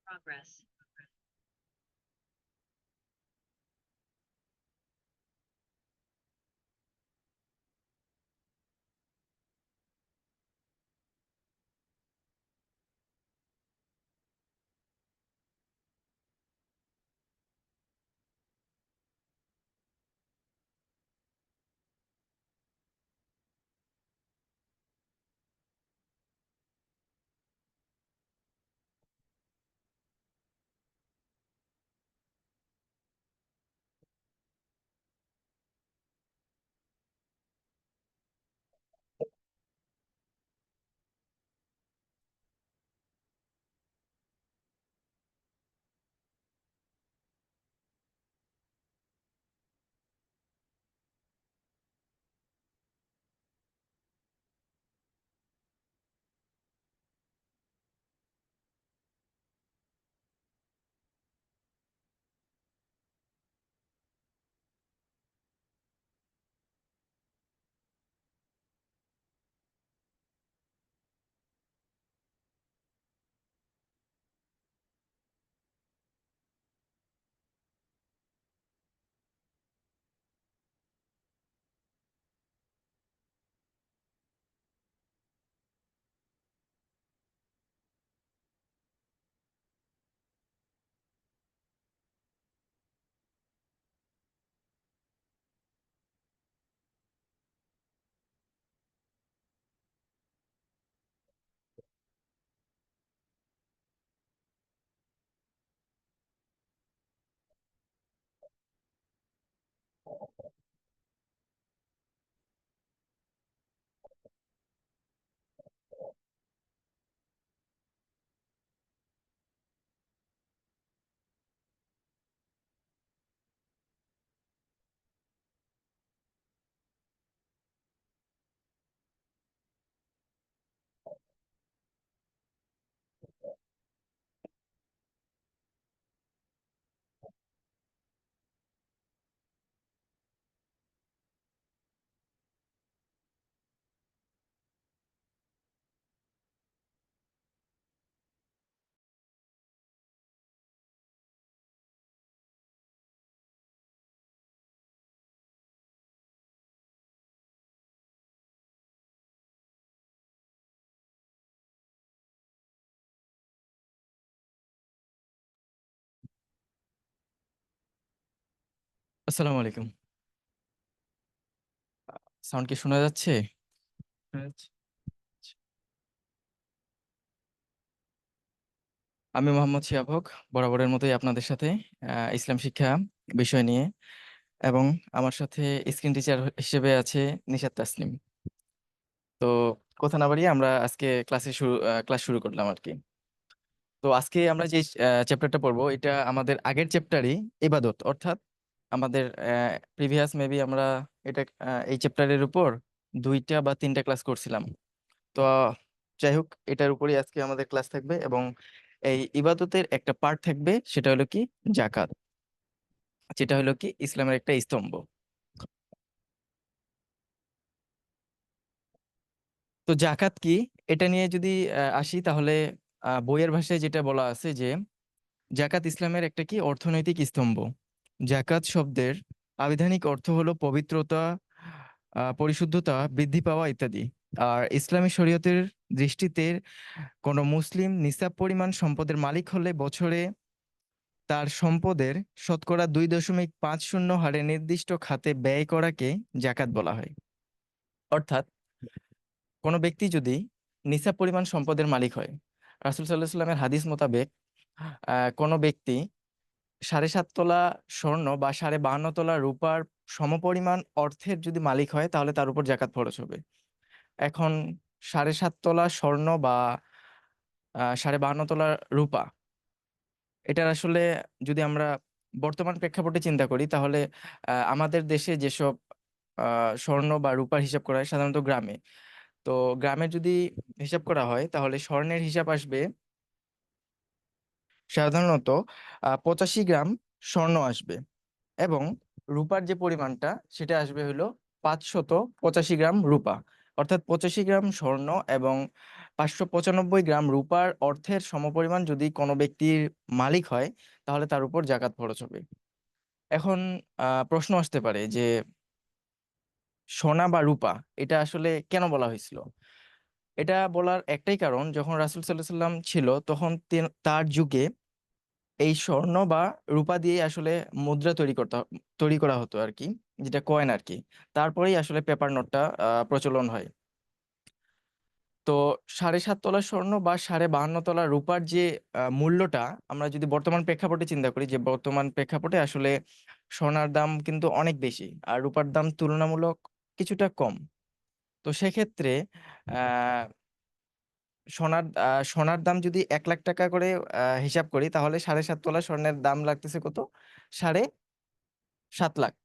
Progress. আসসালামু আলাইকুম। Sound কি শোনা যাচ্ছে? শোনা যাচ্ছে? আমি মোহাম্মদ শিহাব হক, বরাবরের মতোই আপনাদের সাথে ইসলাম শিক্ষা বিষয় নিয়ে, এবং আমার সাথে স্ক্রিন টিচার হিসেবে আছে নিশাত তাসনিম। তো কথা না বাড়িয়ে আমরা আজকে ক্লাস শুরু করলাম আর কি। তো আজকে আমরা যে চ্যাপ্টারটা পড়বো, এটা আমাদের আগের চ্যাপ্টারই, ইবাদত। অর্থাৎ আমাদের প্রিভিয়াস মেবি আমরা এটা এই চ্যাপ্টারের উপর 2টা বা 3টা ক্লাস করছিলাম। তো যাই হোক, এটার উপরই আজকে আমাদের ক্লাস থাকবে, এবং এই ইবাদতের একটা পার্ট থাকবে, সেটা হলো কি জাকাত, যেটা হলো কি ইসলামের একটা স্তম্ভ। তো জাকাত কি, এটা নিয়ে যদি আসি, তাহলে বইয়ের ভাষায় যেটা বলা আছে যে জাকাত ইসলামের একটা কি অর্থনৈতিক স্তম্ভ। জাকাত শব্দের আবিধানিক অর্থ হলো পবিত্রতা, পরিশুদ্ধতা, বৃদ্ধি পাওয়া ইত্যাদি। আর ইসলামী শরীয়তের দৃষ্টিতে কোনো মুসলিম নিসাব পরিমাণ সম্পদের মালিক হলে বছরে তার সম্পদের শতকরা 2.50 হারে নির্দিষ্ট খাতে ব্যয় করাকে জাকাত বলা হয়। অর্থাৎ কোনো ব্যক্তি যদি নিসাব পরিমাণ সম্পদের মালিক হয়, রাসূল সাল্লাল্লাহু আলাইহি সাল্লামের হাদিস মোতাবেক কোনো ব্যক্তি 7.5 তোলা স্বর্ণ বা 52 তোলা রূপার সমপরিমাণ অর্থের যদি মালিক হয়, তাহলে তার উপর জাকাত খরচ হবে। এখন 7.5 তোলা স্বর্ণ বা 52 তোলা রূপা, এটার আসলে যদি আমরা বর্তমান প্রেক্ষাপটে চিন্তা করি, তাহলে আমাদের দেশে যেসব স্বর্ণ বা রূপার হিসাব করা হয় সাধারণত গ্রামে। তো গ্রামে যদি হিসাব করা হয়, তাহলে স্বর্ণের হিসাব আসবে সাধারণত 85 গ্রাম স্বর্ণ আসবে। এবং রূপার যে পরিমাণটা সেটা আসবে হলো 585 গ্রাম রূপা। অর্থাৎ 85 গ্রাম স্বর্ণ এবং 595 গ্রাম রূপার অর্থের সমপরিমাণ যদি কোনো ব্যক্তির মালিক হয়, তাহলে তার উপর জাকাত খরচ হবে। এখন প্রশ্ন আসতে পারে যে সোনা বা রূপা এটা আসলে কেন বলা হয়েছিল? এটা বলার একটাই কারণ, যখন রাসূল সাল্লাল্লাহু আলাইহি সাল্লাম ছিল তখন তার যুগে এই স্বর্ণ বা রূপা দিয়ে আসলে মুদ্রা তৈরি করা হতো আর কি, যেটা কয়েন আর কি। তারপরেই আসলে পেপার নোটটা প্রচলন হয়। তো 7.5 তোলা স্বর্ণ বা 52.5 তোলা রূপার যে মূল্যটা, আমরা যদি বর্তমান প্রেক্ষাপটে চিন্তা করি, যে বর্তমান প্রেক্ষাপটে আসলে সোনার দাম কিন্তু অনেক বেশি আর রূপার দাম তুলনামূলক কিছুটা কম। তো সেক্ষেত্রে আহ সোনার দাম যদি 1 লাখ টাকা করে হিসাব করি, তাহলে 7.5 তোলা স্বর্ণের দাম লাগতেছে কত? 7.5 লাখ।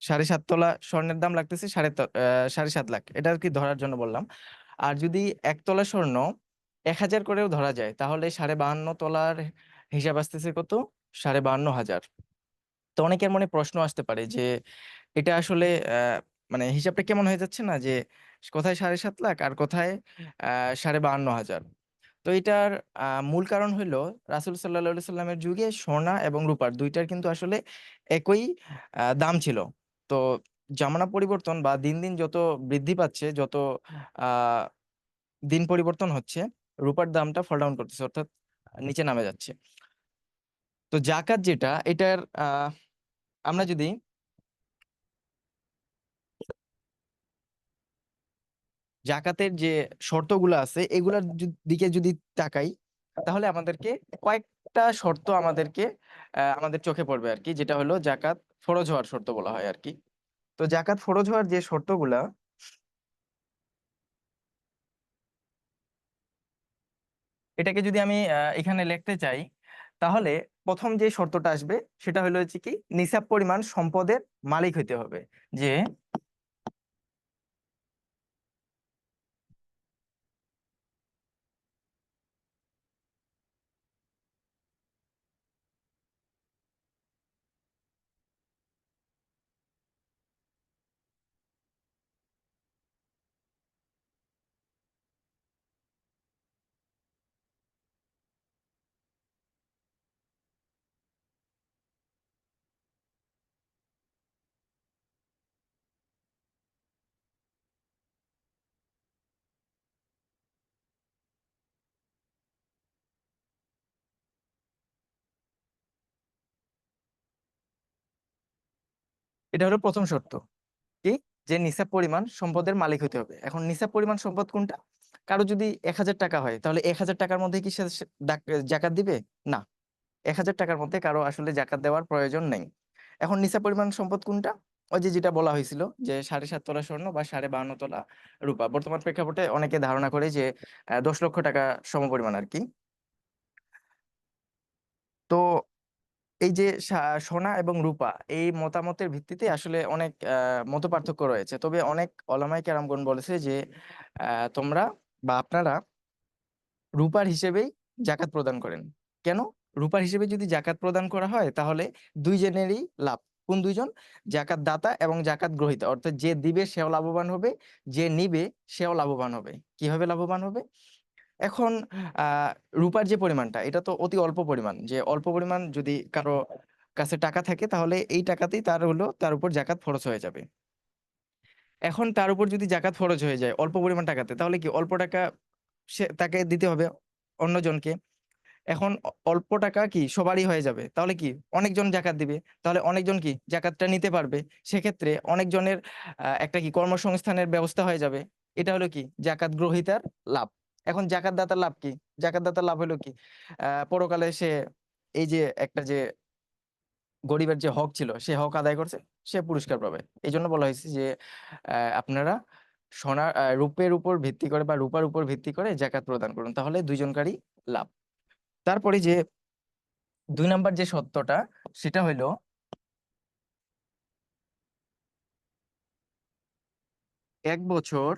7.5 তোলা স্বর্ণের দাম লাগতেছে 7.5 লাখ, এটা আর কি ধরার জন্য বললাম। আর যদি 1 তোলা স্বর্ণ 1,000 করেও ধরা যায়, তাহলে 52.5 তোলার হিসাব আসতেছে কত? 52,500। তো অনেকের মনে প্রশ্ন আসতে পারে যে এটা আসলে মানে হিসাবটা কেমন হয়ে যাচ্ছে না, যে কোথায় 7.5 লাখ আর কোথায় 52,500। তো এটার মূল কারণ হইলো, রাসূল সাল্লাল্লাহু আলাইহি সাল্লামের যুগে সোনা এবং রূপার দুইটার কিন্তু আসলে একই দাম ছিল। তো জামানা পরিবর্তন বা দিন দিন যত বৃদ্ধি পাচ্ছে, যত আহ দিন পরিবর্তন হচ্ছে, রূপার দামটা ফল ডাউন করতেছে, অর্থাৎ নিচে নামে যাচ্ছে। তো জাকাত যেটা, এটার আমরা যদি জাকাতের যে শর্তগুলো আছে এগুলার দিকে যদি তাকাই, তাহলে আমাদেরকে কয়েকটা শর্ত আমাদের চোখে পড়বে আর কি, যেটা হলো জাকাত ফরজ হওয়ার শর্ত বলা হয় আর কি। তো জাকাত ফরজ হওয়ার যে শর্তগুলা, এটাকে যদি আমি এখানে লিখতে চাই, তাহলে প্রথম যে শর্তটা আসবে সেটা হলো হচ্ছে কি, নিসাব পরিমাণ সম্পদের মালিক হইতে হবে। যে এটা হলো প্রথম শর্ত, কি, যে নিসাব পরিমাণ সম্পদের মালিক হতে হবে। এখন নিসাব পরিমাণ সম্পদ কোনটা? কারো যদি 1,000 টাকা হয়, তাহলে 1,000 টাকার মধ্যে কি সে জাকাত দিবে? না, 1,000 টাকার মধ্যে কারো আসলে জাকাত দেওয়ার প্রয়োজন নেই। এখন নিসাব পরিমাণ সম্পদ কোনটা? ওই যে যেটা বলা হয়েছিল, যে 7.5 তোলা স্বর্ণ বা 52.5 তোলা রূপা। বর্তমান প্রেক্ষাপটে অনেকে ধারণা করে যে 10 লক্ষ টাকা সমপরিমাণ আর কি। তো এই যে সোনা এবং রূপা, এই মতামতের ভিত্তিতে আসলে অনেক মত পার্থক্য রয়েছে। তবে অনেক ওলামায়ে কেরামগণ বলেছে যে তোমরা বা আপনারা রূপার হিসেবেই জাকাত প্রদান করেন। কেন? রূপার হিসেবে যদি জাকাত প্রদান করা হয়, তাহলে দুইজনেরই লাভ। কোন দুইজন? জাকাত দাতা এবং জাকাত গ্রহীতা, অর্থাৎ যে দিবে সেও লাভবান হবে, যে নিবে সেও লাভবান হবে। কিভাবে লাভবান হবে? এখন আহ রূপার যে পরিমাণটা, এটা তো অতি অল্প পরিমাণ, যে অল্প পরিমাণ যদি কারো কাছে টাকা থাকে, তাহলে এই টাকাতেই তার উপর জাকাত খরচ হয়ে যাবে। এখন তার উপর যদি জাকাত ফরজ হয়ে যায় অল্প পরিমাণ টাকাতে, তাহলে কি অল্প টাকা সে তাকে দিতে হবে অন্যজনকে। এখন অল্প টাকা কি সবারই হয়ে যাবে, তাহলে কি অনেকজন জাকাত দিবে, তাহলে অনেকজন কি জাকাতটা নিতে পারবে। সেক্ষেত্রে অনেকজনের একটা কি কর্মসংস্থানের ব্যবস্থা হয়ে যাবে। এটা হলো কি জাকাত গ্রহীতার লাভ। এখন জাকাত দাতার লাভ কি? জাকাত দাতার লাভ হলো কি, পরকালে সে এই যে একটা যে গরিবের যে হক ছিল সে হক আদায় করছে, সে পুরস্কার পাবে। এই জন্য বলা হয়েছে যে আপনারা রূপের উপর ভিত্তি করে বা রূপার উপর ভিত্তি করে জাকাত প্রদান করুন, তাহলে দুইজনকারই লাভ। তারপরে যে 2 নাম্বার যে সত্যটা, সেটা হইলো 1 বছর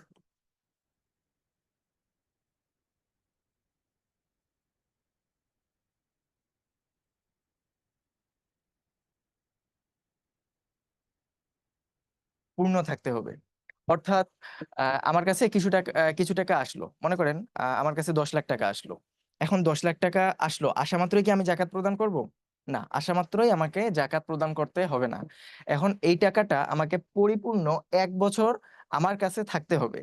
পূর্ণ থাকতে হবে। অর্থাৎ আমার কাছে কিছু টাকা আসলো, মনে করেন আমার কাছে 10 লাখ টাকা আসলো। এখন 10 লাখ টাকা আসলো, আসা মাত্রই কি আমি জাকাত প্রদান করব? না, আসা মাত্রই আমাকে জাকাত প্রদান করতে হবে না। এখন এই টাকাটা আমাকে পরিপূর্ণ 1 বছর আমার কাছে থাকতে হবে।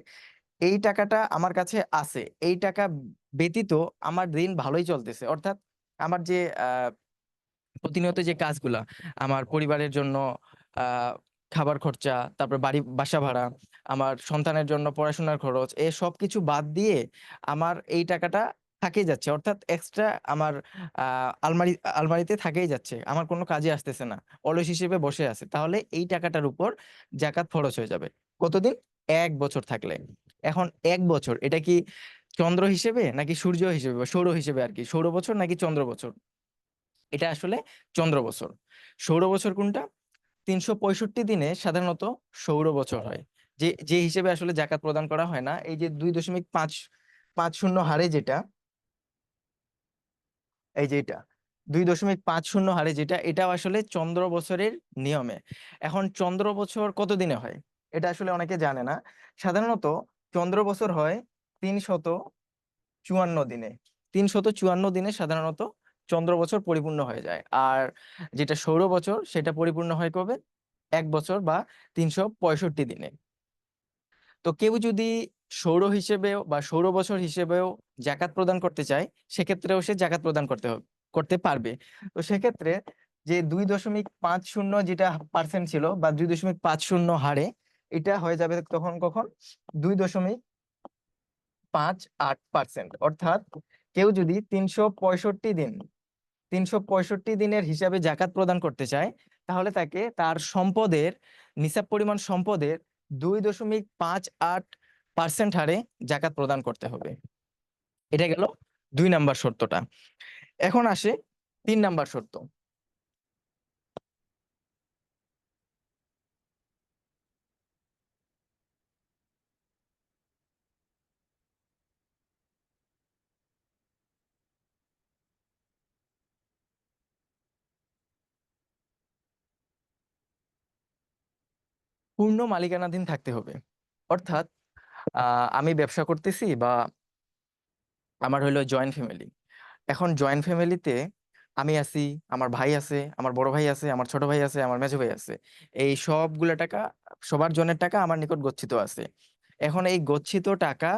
এই টাকাটা আমার কাছে আছে, এই টাকা ব্যতীত আমার দিন ভালোই চলতেছে। অর্থাৎ আমার যে প্রতিনিয়ত যে কাজগুলা, আমার পরিবারের জন্য আহ খাবার খরচা, তারপর বাসা ভাড়া, আমার সন্তানের জন্য পড়াশোনার খরচ, এ সব কিছু বাদ দিয়ে আমার এই টাকাটা থাকেই যাচ্ছে। অর্থাৎ এক্সট্রা আমার আলমারিতে থাকেই যাচ্ছে, আমার কোনো কাজে আসতেছে না, অলস হিসেবে বসে আছে। তাহলে এই টাকাটার উপর জাকাত খরচ হয়ে যাবে। কতদিন? 1 বছর থাকলে। এখন 1 বছর এটা কি চন্দ্র হিসেবে নাকি সূর্য হিসেবে বা সৌর হিসেবে, আর কি সৌর বছর নাকি চন্দ্র বছর? এটা আসলে চন্দ্র বছর। সৌর বছর কোনটা? 365 দিনে সাধারণত সৌর বছর হয়। যে যে হিসেবে আসলে জাকাত প্রদান করা হয় না, এই যে 2.550 হারে যেটা, এই যে এটা 2.50 হারে যেটা, এটাও আসলে চন্দ্র বছরের নিয়মে। এখন চন্দ্র বছর কত দিনে হয় এটা আসলে অনেকে জানে না। সাধারণত চন্দ্র বছর হয় 354 দিনে। 354 দিনে সাধারণত চন্দ্র বছর পরিপূর্ণ হয়ে যায়। আর যেটা সৌর বছর সেটা পরিপূর্ণ হয় কবে? 1 বছর বা 365 দিনে। তো কেউ যদি সৌর হিসেবেও বা সৌর বছর হিসেবেও জাকাত প্রদান করতে চায়, সেক্ষেত্রেও সে জাকাত প্রদান করতে পারবে। তো সেক্ষেত্রে যে 2.50 যেটা পার্সেন্ট ছিল বা 2.50 হারে, এটা হয়ে যাবে তখন কখন? 2.58%। অর্থাৎ কেউ যদি 365 দিন, 365 দিনের হিসাবে জাকাত প্রদান করতে চায়, তাহলে তাকে তার সম্পদের, নিসাব পরিমাণ সম্পদের 2.58% হারে জাকাত প্রদান করতে হবে। এটা গেল 2 নাম্বার শর্তটা। এখন আসে 3 নাম্বার শর্ত। পূর্ণ মালিকানাধীন থাকতে হবে। অর্থাৎ আমি ব্যবসা করতেছি, বা আমার হলো জয়েন্ট ফ্যামিলি। এখন জয়েন্ট ফ্যামিলিতে আমি আছি, আমার ভাই আছে, আমার বড় ভাই আছে, আমার ছোট ভাই আছে, আমার মেঝো ভাই আছে। এই সবগুলা টাকা, সবার জনের টাকা আমার নিকট গচ্ছিত আছে। এখন এই গচ্ছিত টাকা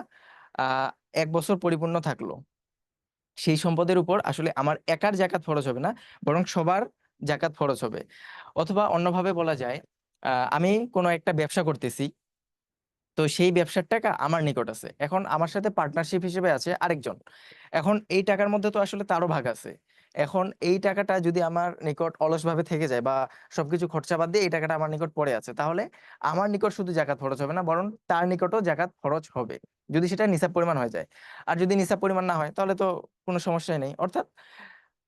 আহ 1 বছর পরিপূর্ণ থাকলো, সেই সম্পদের উপর আসলে আমার একার জাকাত ফরজ হবে না, বরং সবার জাকাত ফরজ হবে। অথবা অন্যভাবে বলা যায়, আমি কোনো একটা ব্যবসা করতেছি, তো সেই ব্যবসার টাকা আমার নিকট আছে, এখন আমার সাথে পার্টনারশিপ হিসেবে আছে আরেকজন। এখন এই টাকার মধ্যে তো আসলে তারও ভাগ আছে। এখন এই টাকাটা যদি আমার নিকট অলসভাবে থেকে যায়, বা সবকিছু খরচা বাদ দিয়ে এই টাকাটা আমার নিকট পড়ে আছে, তাহলে আমার নিকট শুধু জাকাত খরচ হবে না, বরং তার নিকটও জাকাত খরচ হবে, যদি সেটা নিসাব পরিমাণ হয়ে যায়। আর যদি নিসাব পরিমাণ না হয় তাহলে তো কোনো সমস্যাই নেই। অর্থাৎ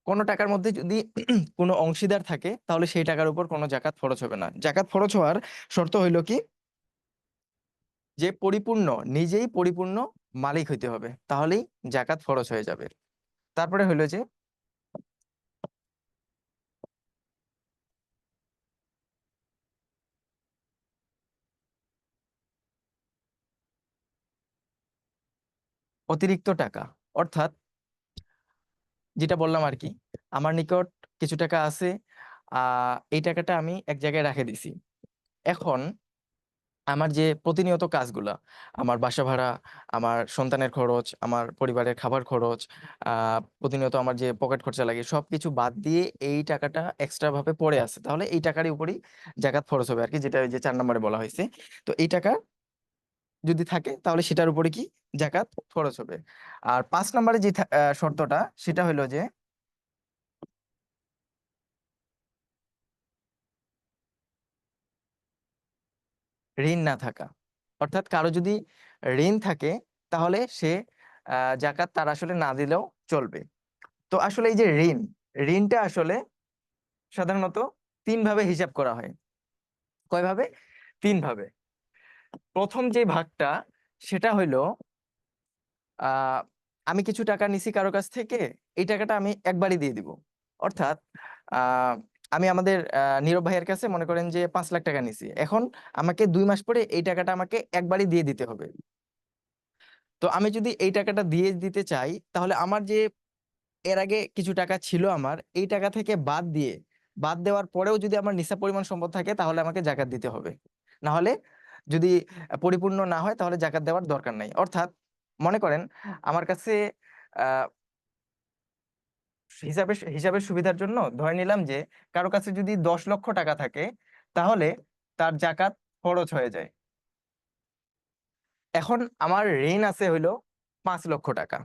কোনো টাকার মধ্যে যদি কোনো অংশীদার থাকে, তাহলে সেই টাকার উপর কোনো জাকাত খরচ হবে না। জাকাত খরচ হওয়ার শর্ত হইল কি? যে পরিপূর্ণ, নিজেই পরিপূর্ণ মালিক হইতে হবে, তাহলেই জাকাত ফরজ হয়ে যাবে। তারপরে হইলো যে অতিরিক্ত টাকা। অর্থাৎ যেটা বললাম আর কি, আমার নিকট কিছু টাকা আছে, এই টাকাটা আমি এক জায়গায় রেখে দিছি। এখন আমার যে প্রতিনিয়ত কাজগুলা, আমার বাসা ভাড়া, আমার সন্তানের খরচ, আমার পরিবারের খাবার খরচ, প্রতিনিয়ত আমার যে পকেট খরচা লাগে, সবকিছু বাদ দিয়ে এই টাকাটা এক্সট্রা ভাবে পড়ে আছে, তাহলে এই টাকারই উপরই জাকাত খরচ হবে আর কি, যেটা ওই যে 4 নম্বরে বলা হয়েছে। তো এই টাকা যদি থাকে তাহলে সেটার উপরে কি জাকাত খরচ হবে। আর 5 নম্বরে যে শর্তটা, সেটা হলো যে ঋণ না থাকা। অর্থাৎ কারো যদি ঋণ থাকে, তাহলে সে জাকাত তার আসলে না দিলেও চলবে। তো আসলে এই যে ঋণটা আসলে সাধারণত 3 ভাবে হিসাব করা হয়। কয়ভাবে? 3 ভাবে। প্রথম যে ভাগটা, সেটা হইলো আহ আমি কিছু টাকা নিছি কারো কাছ থেকে, এই টাকাটা আমি একবারই দিয়ে দিব। অর্থাৎ আমি আমাদের নীরব ভাইয়ের কাছে মনে করেন যে 5 লাখ টাকা নিছি, এখন আমাকে 2 মাস পরে এই টাকাটা আমাকে একবারই দিয়ে দিতে হবে। তো আমি যদি এই টাকাটা দিয়ে দিতে চাই, তাহলে আমার যে এর আগে কিছু টাকা ছিল আমার, এই টাকা থেকে বাদ দেওয়ার পরেও যদি আমার নিসাব পরিমাণ সম্পদ থাকে, তাহলে আমাকে জাকাত দিতে হবে। না হলে, যদি পরিপূর্ণ না হয়, তাহলে জাকাত দেওয়ার দরকার নাই। অর্থাৎ মনে করেন আমার কাছে আহ হিসাবের সুবিধার জন্য ধরে নিলাম যে কারো কাছে যদি 10 লক্ষ টাকা থাকে, তাহলে তার জাকাত খরচ হয়ে যায়। এখন আমার ঋণ আছে হইলো 5 লক্ষ টাকা,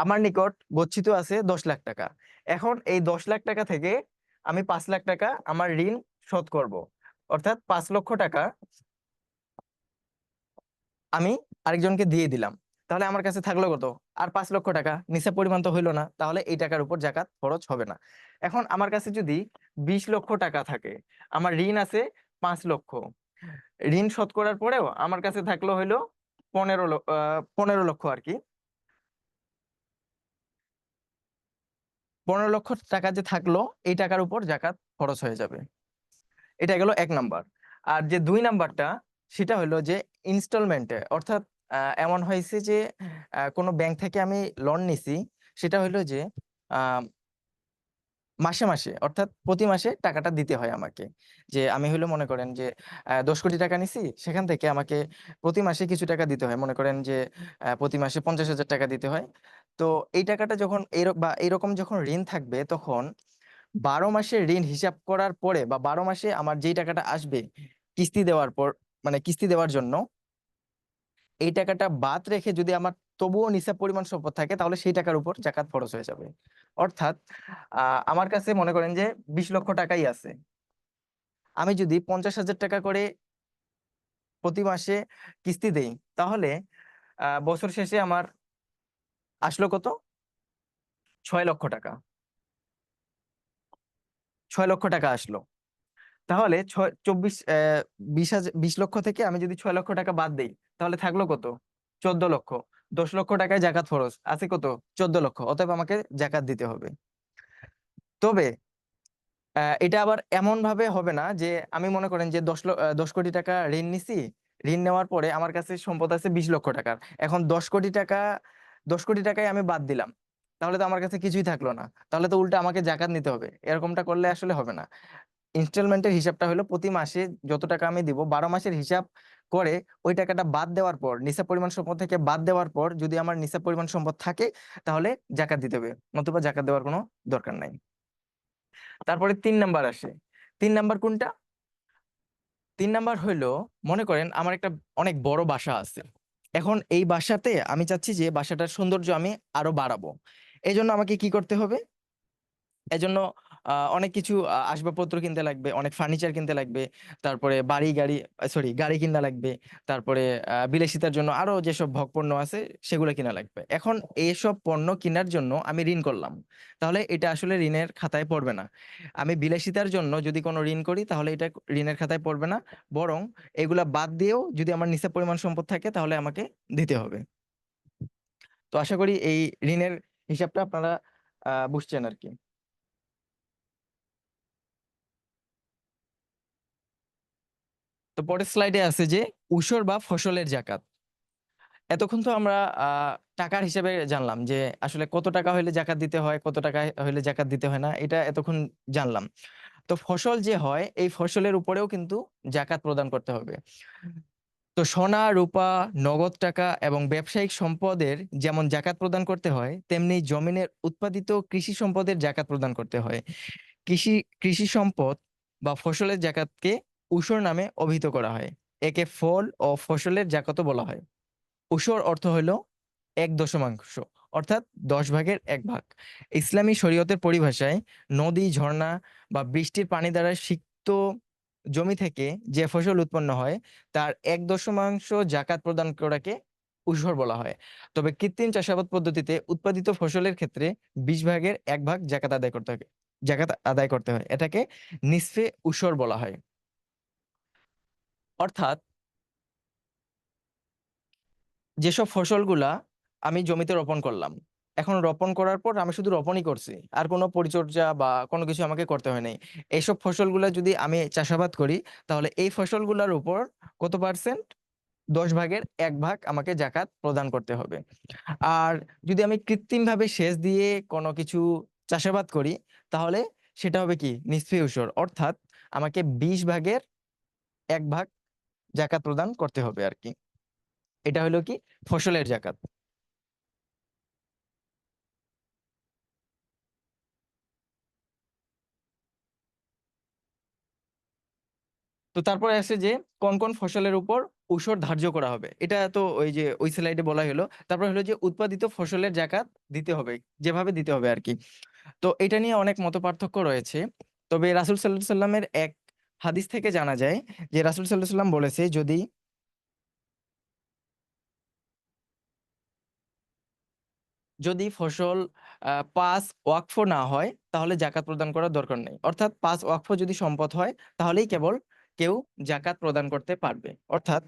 আমার নিকট গচ্ছিত আছে 10 লাখ টাকা। এখন এই 10 লাখ টাকা থেকে আমি 5 লাখ টাকা আমার ঋণ শোধ করব, অর্থাৎ 5 লক্ষ টাকা আমি আরেকজনকে দিয়ে দিলাম। তাহলে আমার কাছে থাকলো কত? আর 5 লক্ষ টাকা। নিসাব পরিমাণ তো হইলো না, তাহলে এই টাকার উপর জাকাত খরচ হবে না। এখন আমার কাছে যদি 20 লক্ষ টাকা থাকে, আমার ঋণ আছে 5 লক্ষ, ঋণ শোধ করার পরেও আমার কাছে থাকলো হইলো 15 লক্ষ আর কি। 15 লক্ষ টাকা যে থাকলো, এই টাকার উপর জাকাত খরচ হয়ে যাবে। এটা গেল 1 নাম্বার। আর যে 2 নাম্বারটা, সেটা হলো যে ইনস্টলমেন্টে, অর্থাৎ এমন হয়েছে যে কোনো ব্যাংক থেকে আমি লোন নিছি, সেটা হলো যে আহ, মাসে মাসে, অর্থাৎ প্রতি মাসে টাকাটা দিতে হয় আমাকে। যে আমি হলো মনে করেন যে 10 কোটি টাকা নিছি, সেখান থেকে আমাকে প্রতি মাসে কিছু টাকা দিতে হয়, মনে করেন যে প্রতি মাসে 50,000 টাকা দিতে হয়। তো এই টাকাটা যখন এইরকম যখন ঋণ থাকবে, তখন 12 মাসের ঋণ হিসাব করার পরে, বা 12 মাসে আমার যেই টাকাটা আসবে কিস্তি দেওয়ার পর, মানে কিস্তি দেওয়ার জন্য, এই টাকাটা বাদ রেখে যদি আমার তবুও নিসাব পরিমাণ সম্পদ থাকে, তাহলে সেই টাকার উপর জাকাত খরচ হয়ে যাবে। অর্থাৎ আমার কাছে মনে করেন যে 20 লক্ষ টাকাই আছে, আমি যদি 50,000 টাকা করে প্রতি মাসে কিস্তি দেই, তাহলে বছর শেষে আমার আসলো কত? 6 লক্ষ টাকা। 6 লক্ষ টাকা আসলো। তাহলে 20 লক্ষ থেকে আমি যদি 6 লক্ষ টাকা বাদ দেই, তাহলে থাকলো কত? 14 লক্ষ। 10 লক্ষ টাকায় জাকাত খরচ আছে কত? 14 লক্ষ। অতএব আমাকে জাকাত দিতে হবে। তবে এটা আবার এমন ভাবে হবে না যে আমি মনে করেন যে 10 কোটি টাকা ঋণ নিছি, ঋণ নেওয়ার পরে আমার কাছে সম্পদ আছে 20 লক্ষ টাকার। এখন 10 কোটি টাকা, 10 কোটি টাকায় আমি বাদ দিলাম, তাহলে তো আমার কাছে কিছুই থাকলো না, তাহলে তো উল্টা আমাকে জাকাত নিতে হবে। এরকমটা করলে আসলে হবে না। ইনস্টলমেন্টের হিসাবটা হলো প্রতি মাসে যত টাকা আমি দিব, 12 মাসের হিসাব করে ওই টাকাটা বাদ দেওয়ার পর, নিসাব পরিমাণ সম্পদ থেকে বাদ দেওয়ার পর যদি আমার নিসাব পরিমাণ সম্পদ থাকে, তাহলে জাকাত দিতে হবে, নতুবা জাকাত দেওয়ার কোনো দরকার নাই। তারপরে 3 নাম্বার আসে। 3 নাম্বার কোনটা? 3 নাম্বার হইলো, মনে করেন আমার একটা অনেক বড় বাসা আছে। এখন এই বাসাতে আমি চাচ্ছি যে বাসাটার সৌন্দর্য আমি আরো বাড়াবো। এই জন্য আমাকে কি করতে হবে? এজন্য অনেক কিছু আসবাবপত্র কিনতে লাগবে, অনেক ফার্নিচার কিনতে লাগবে, তারপরে গাড়ি কিনা লাগবে, তারপরে বিলাসিতার জন্য আরো যেসব ভোগপণ্য আছে সেগুলো কিনা লাগবে। এখন এইসব পণ্য কেনার জন্য আমি ঋণ করলাম, তাহলে এটা আসলে ঋণের খাতায় পড়বে না। আমি বিলাসিতার জন্য যদি কোনো ঋণ করি, তাহলে এটা ঋণের খাতায় পড়বে না, বরং এগুলা বাদ দিয়েও যদি আমার নিসাব পরিমাণ সম্পদ থাকে, তাহলে আমাকে দিতে হবে। তো আশা করি এই ঋণের হিসাবটা আপনারা বুঝছেন আর কি। তো পরের স্লাইডে আছে যে ঊষর বা ফসলের জাকাত। এতক্ষণ তো আমরা টাকার হিসেবে জানলাম যে আসলে কত টাকা হইলে জাকাত দিতে হয়, কত টাকা হইলে জাকাত দিতে হয় না, এটা এতক্ষণ জানলাম। তো ফসল যে হয়, এই ফসলের উপরেও কিন্তু জাকাত প্রদান করতে হবে। তো সোনা, রূপা, নগদ টাকা এবং ব্যবসায়িক সম্পদের যেমন জাকাত প্রদান করতে হয়, তেমনি জমিনের উৎপাদিত কৃষি সম্পদের জাকাত প্রদান করতে হয়। কৃষি কৃষি সম্পদ বা ফসলের জাকাতকে ঊষর নামে অভিহিত করা হয়। একে ফল ও ফসলের জাকাতও বলা হয়। ঊষর অর্থ হলো 1/10, অর্থাৎ 10 ভাগের 1 ভাগ। ইসলামী শরীয়তের পরিভাষায় নদী, ঝর্ণা বা বৃষ্টির পানি দ্বারা সিক্ত জমি থেকে যে ফসল উৎপন্ন হয়, তার 1/10 জাকাত প্রদান করাকে ঊষর বলা হয়। তবে কৃত্রিম চাষাবাদ পদ্ধতিতে উৎপাদিত ফসলের ক্ষেত্রে 20 ভাগের 1 ভাগ জাকাত আদায় করতে হয়। এটাকে নিসফে ঊষর বলা হয়। অর্থাৎ যেসব ফসলগুলা আমি জমিতে রোপণ করলাম, এখন রোপণ করার পর আমি শুধু রোপণই করছি, আর কোনো পরিচর্যা বা কোনো কিছু আমাকে করতে হয় নাই। এইসব ফসলগুলো যদি আমি চাষাবাদ করি, তাহলে এই ফসলগুলোর উপর কত পার্সেন্ট, 10 ভাগের 1 ভাগ আমাকে জাকাত প্রদান করতে হবে। আর যদি আমি কৃত্রিম ভাবে সেচ দিয়ে কোনো কিছু চাষাবাদ করি, তাহলে সেটা হবে কি নিসফি উশর, অর্থাৎ আমাকে 20 ভাগের 1 ভাগ জাকাত প্রদান করতে হবে আর কি। এটা হলো কি ফসলের জাকাত। তো তারপরে আসে যে কোন কোন ফসলের উপর ঔষধ ধার্য করা হবে, এটা তো ওই যে ওই স্লাইডে বলা হলো। তারপর হলো যে উৎপাদিত ফসলের জাকাত দিতে হবে, যেভাবে দিতে হবে আর কি। তো এটা নিয়ে অনেক মতপার্থক্য রয়েছে। তবে রাসূল সাল্লাল্লাহু আলাইহি সাল্লামের এক হাদিস থেকে জানা যায় যে রাসূল সাল্লাল্লাহু আলাইহি সাল্লাম বলেছে, যদি যদি ফসল 5 ওয়াকফ না হয়, তাহলে জাকাত প্রদান করার দরকার নেই। অর্থাৎ 5 ওয়াকফ যদি সম্পদ হয়, তাহলেই কেবল কেউ জাকাত প্রদান করতে পারবে। অর্থাৎ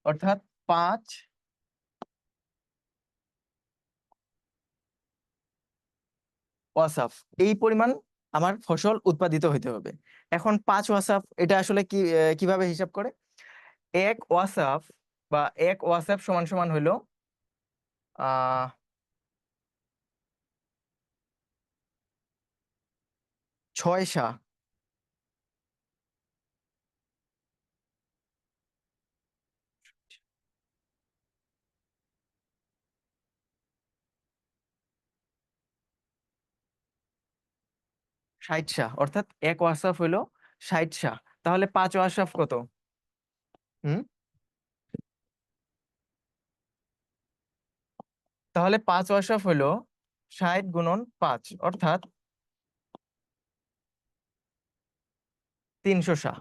অর্থাৎ 5 ওয়াসাফ এই পরিমাণ আমার ফসল উৎপাদিত হইতে হবে। এখন 5 ওয়াসাফ এটা আসলে কি কিভাবে হিসাব করে? 1 ওয়াসাফ বা 1 ওয়াসাফ সমান সমান হইলো 6 সা। 60 সা, অর্থাৎ 1 ওয়াসাফ হইলো 60 সা। তাহলে 5 ওয়াসাফ কত? হুম, তাহলে 5 ওয়াসাফ হইলো 60 × 5, অর্থাৎ 300 সা।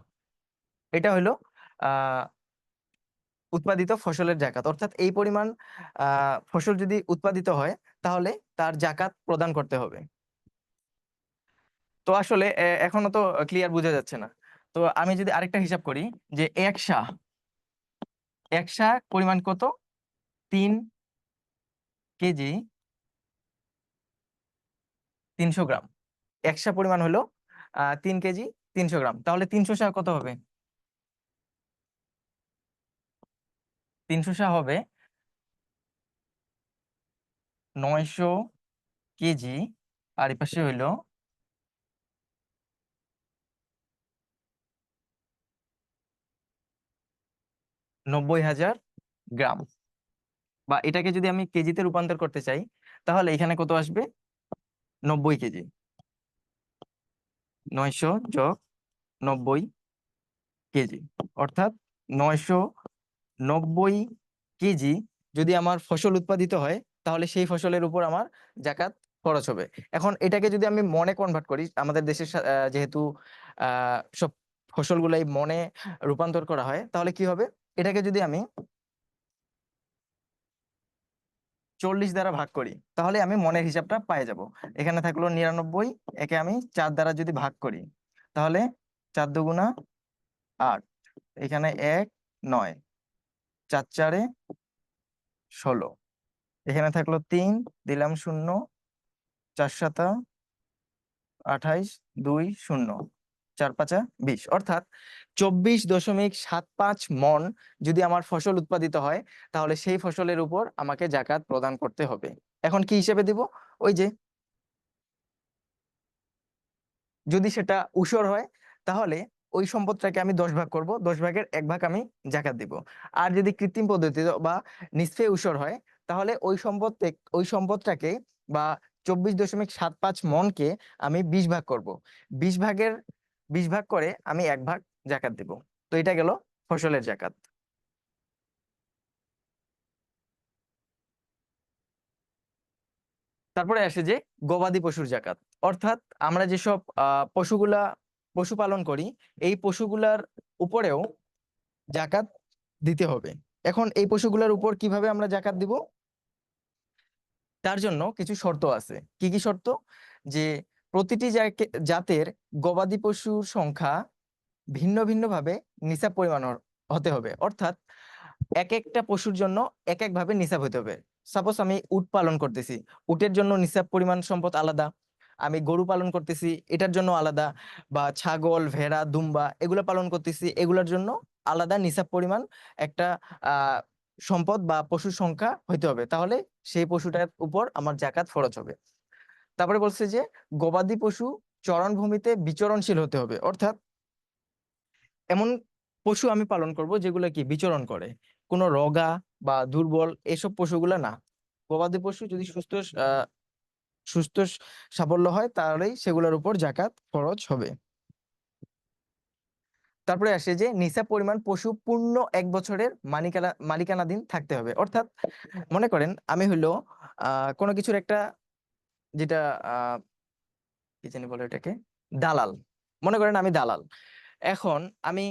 এটা হইলো আহ উৎপাদিত ফসলের জাকাত। অর্থাৎ এই পরিমাণ ফসল যদি উৎপাদিত হয়, তাহলে তার জাকাত প্রদান করতে হবে। তো আসলে এখনো তো ক্লিয়ার বোঝা যাচ্ছে না। তো আমি যদি আরেকটা হিসাব করি, যে 1 সা, 1 সা পরিমাণ কত? 3 কেজি 300 গ্রাম। 1 সা পরিমাণ হলো 3 কেজি 300 গ্রাম। তাহলে 300 সা কত হবে? 300 সা হবে 900 কেজি, আর এই পাশে হইলো 90,000 গ্রাম। বা এটাকে যদি আমি কেজিতে রূপান্তর করতে চাই, তাহলে এখানে কত আসবে? 90 কেজি। 900 + 90 কেজি, অর্থাৎ 990 কেজি যদি আমার ফসল উৎপাদিত হয়, তাহলে সেই ফসলের উপর আমার জাকাত খরচ হবে। এখন এটাকে যদি আমি মনে কনভার্ট করি, আমাদের দেশের যেহেতু সব ফসলগুলাই মনে রূপান্তর করা হয়, তাহলে কি হবে? এটাকে যদি আমি 40 দ্বারা ভাগ করি, তাহলে আমি মনের হিসাবটা পেয়ে যাব। এখানে থাকলো 99, একে আমি 4 দ্বারা যদি ভাগ করি, তাহলে 4 × 2 = 8, এখানে 1 9, 4 4 16, এখানে থাকলো 3, দিলাম 0, 4 7 28, 2 0, 4 5 20, অর্থাৎ 24.75 মণ যদি আমার ফসল উৎপাদিত হয়, তাহলে সেই ফসলের উপর আমাকে জাকাত প্রদান করতে হবে। এখন কি হিসেবে দিব? ওই যে যদি সেটা ঊষর হয়, তাহলে ওই সম্পদটাকে আমি 10 ভাগ করব, 10 ভাগের 1 ভাগ আমি জাকাত দিব। আর যদি কৃত্রিম পদ্ধতিতে বা নিসফে ঊষর হয়, তাহলে ওই সম্পদটাকে বা 24.75 মণকে আমি 20 ভাগ করব। 20 ভাগের 20 ভাগ করে আমি 1 ভাগ জাকাত দিব। তো এটা গেল ফসলের জাকাত। তারপরে আসে যে গবাদি পশুর জাকাত। অর্থাৎ আমরা যেসব পশুপালন করি, এই পশুগুলার উপরেও জাকাত দিতে হবে। এখন এই পশুগুলোর উপর কিভাবে আমরা জাকাত দিব? তার জন্য কিছু শর্ত আছে। কি কি শর্ত? যে প্রতিটি জাতের গবাদি পশুর সংখ্যা ভিন্ন ভিন্ন ভাবে নিসাব পরিমাণ হতে হবে। অর্থাৎ এক একটা পশুর জন্য এক এক ভাবে নিসাব হতে হবে। সাপোজ আমি উট পালন করতেছি, উটের জন্য নিসাব পরিমাণ সম্পদ আলাদা। আমি গরু পালন করতেছি, এটার জন্য আলাদা। বা ছাগল, ভেড়া, দুম্বা এগুলো পালন করতেছি, এগুলোর জন্য আলাদা নিসাব পরিমাণ একটা আহ সম্পদ বা পশুর সংখ্যা হইতে হবে, তাহলে সেই পশুটার উপর আমার জাকাত ফরজ হবে। তারপরে বলছে যে গবাদি পশু চরণভূমিতে বিচরণশীল হতে হবে। অর্থাৎ এমন পশু আমি পালন করব যেগুলো কি বিচরণ করে, কোনো রোগা বা দুর্বল এসব পশুগুলো না। গবাদি পশু যদি সুস্থ সাবল্য হয় তাহলেই সেগুলোর উপর জাকাত খরচ হবে। তারপরে আসে যে নিসাব পরিমাণ পশু পূর্ণ 1 বছরের মালিকানাধীন থাকতে হবে। অর্থাৎ মনে করেন আমি হইলো কোনো কিছুর একটা, যেটা আহ কি জানি বলে এটাকে, দালাল। মনে করেন আমি দালাল। এখন আমি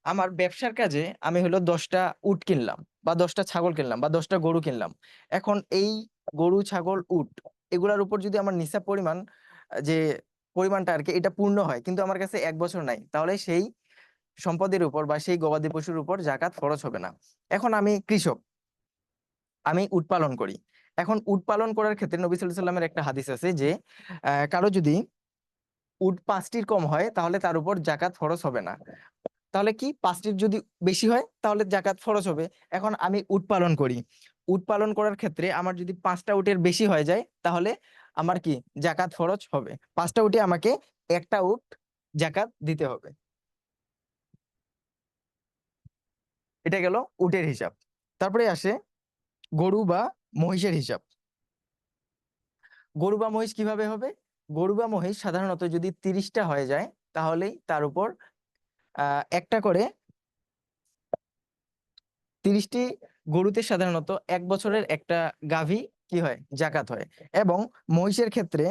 আমার ব্যবসার কাজে আমি হলো 10টা উট কিনলাম, বা 10টা ছাগল কিনলাম, বা 10টা গরু কিনলাম। এখন এই গরু, ছাগল, উট এগুলার উপর যদি আমার নিসাব পরিমাণ, যে পরিমাণটা আর কি, এটা পূর্ণ হয় কিন্তু আমার কাছে 1 বছর নাই, তাহলে সেই সম্পদের উপর বা সেই গবাদি পশুর উপর জাকাত খরচ হবে না। এখন আমি কৃষক, আমি উট পালন করি। এখন উট পালন করার ক্ষেত্রে নবী সাল্লাল্লাহু আলাইহি সাল্লামের একটা হাদিস আছে যে কারো যদি উট 5টির কম হয় তাহলে তার উপর জাকাত ফরজ হবে না। তাহলে কি 5টির যদি বেশি হয় তাহলে জাকাত ফরজ হবে। এখন আমি উট পালন করি, উট পালন করার ক্ষেত্রে আমার যদি 5টা উটের বেশি হয়ে যায় তাহলে আমার কি জাকাত ফরজ হবে। 5টা উটে আমাকে একটা উট জাকাত দিতে হবে। এটা গেল উটের হিসাব। তারপরে আসে গরু বা মহিষের হিসাব। গরু বা মহিষ কিভাবে হবে? গরু বা মহিষ সাধারণত যদি 30টা হয়ে যায় তাহলেই তার উপর একটা করে, 30টি গরুতে সাধারণত 1 বছরের একটা গাভী কি হয়, জাকাত হয়। এবং মহিষের ক্ষেত্রে,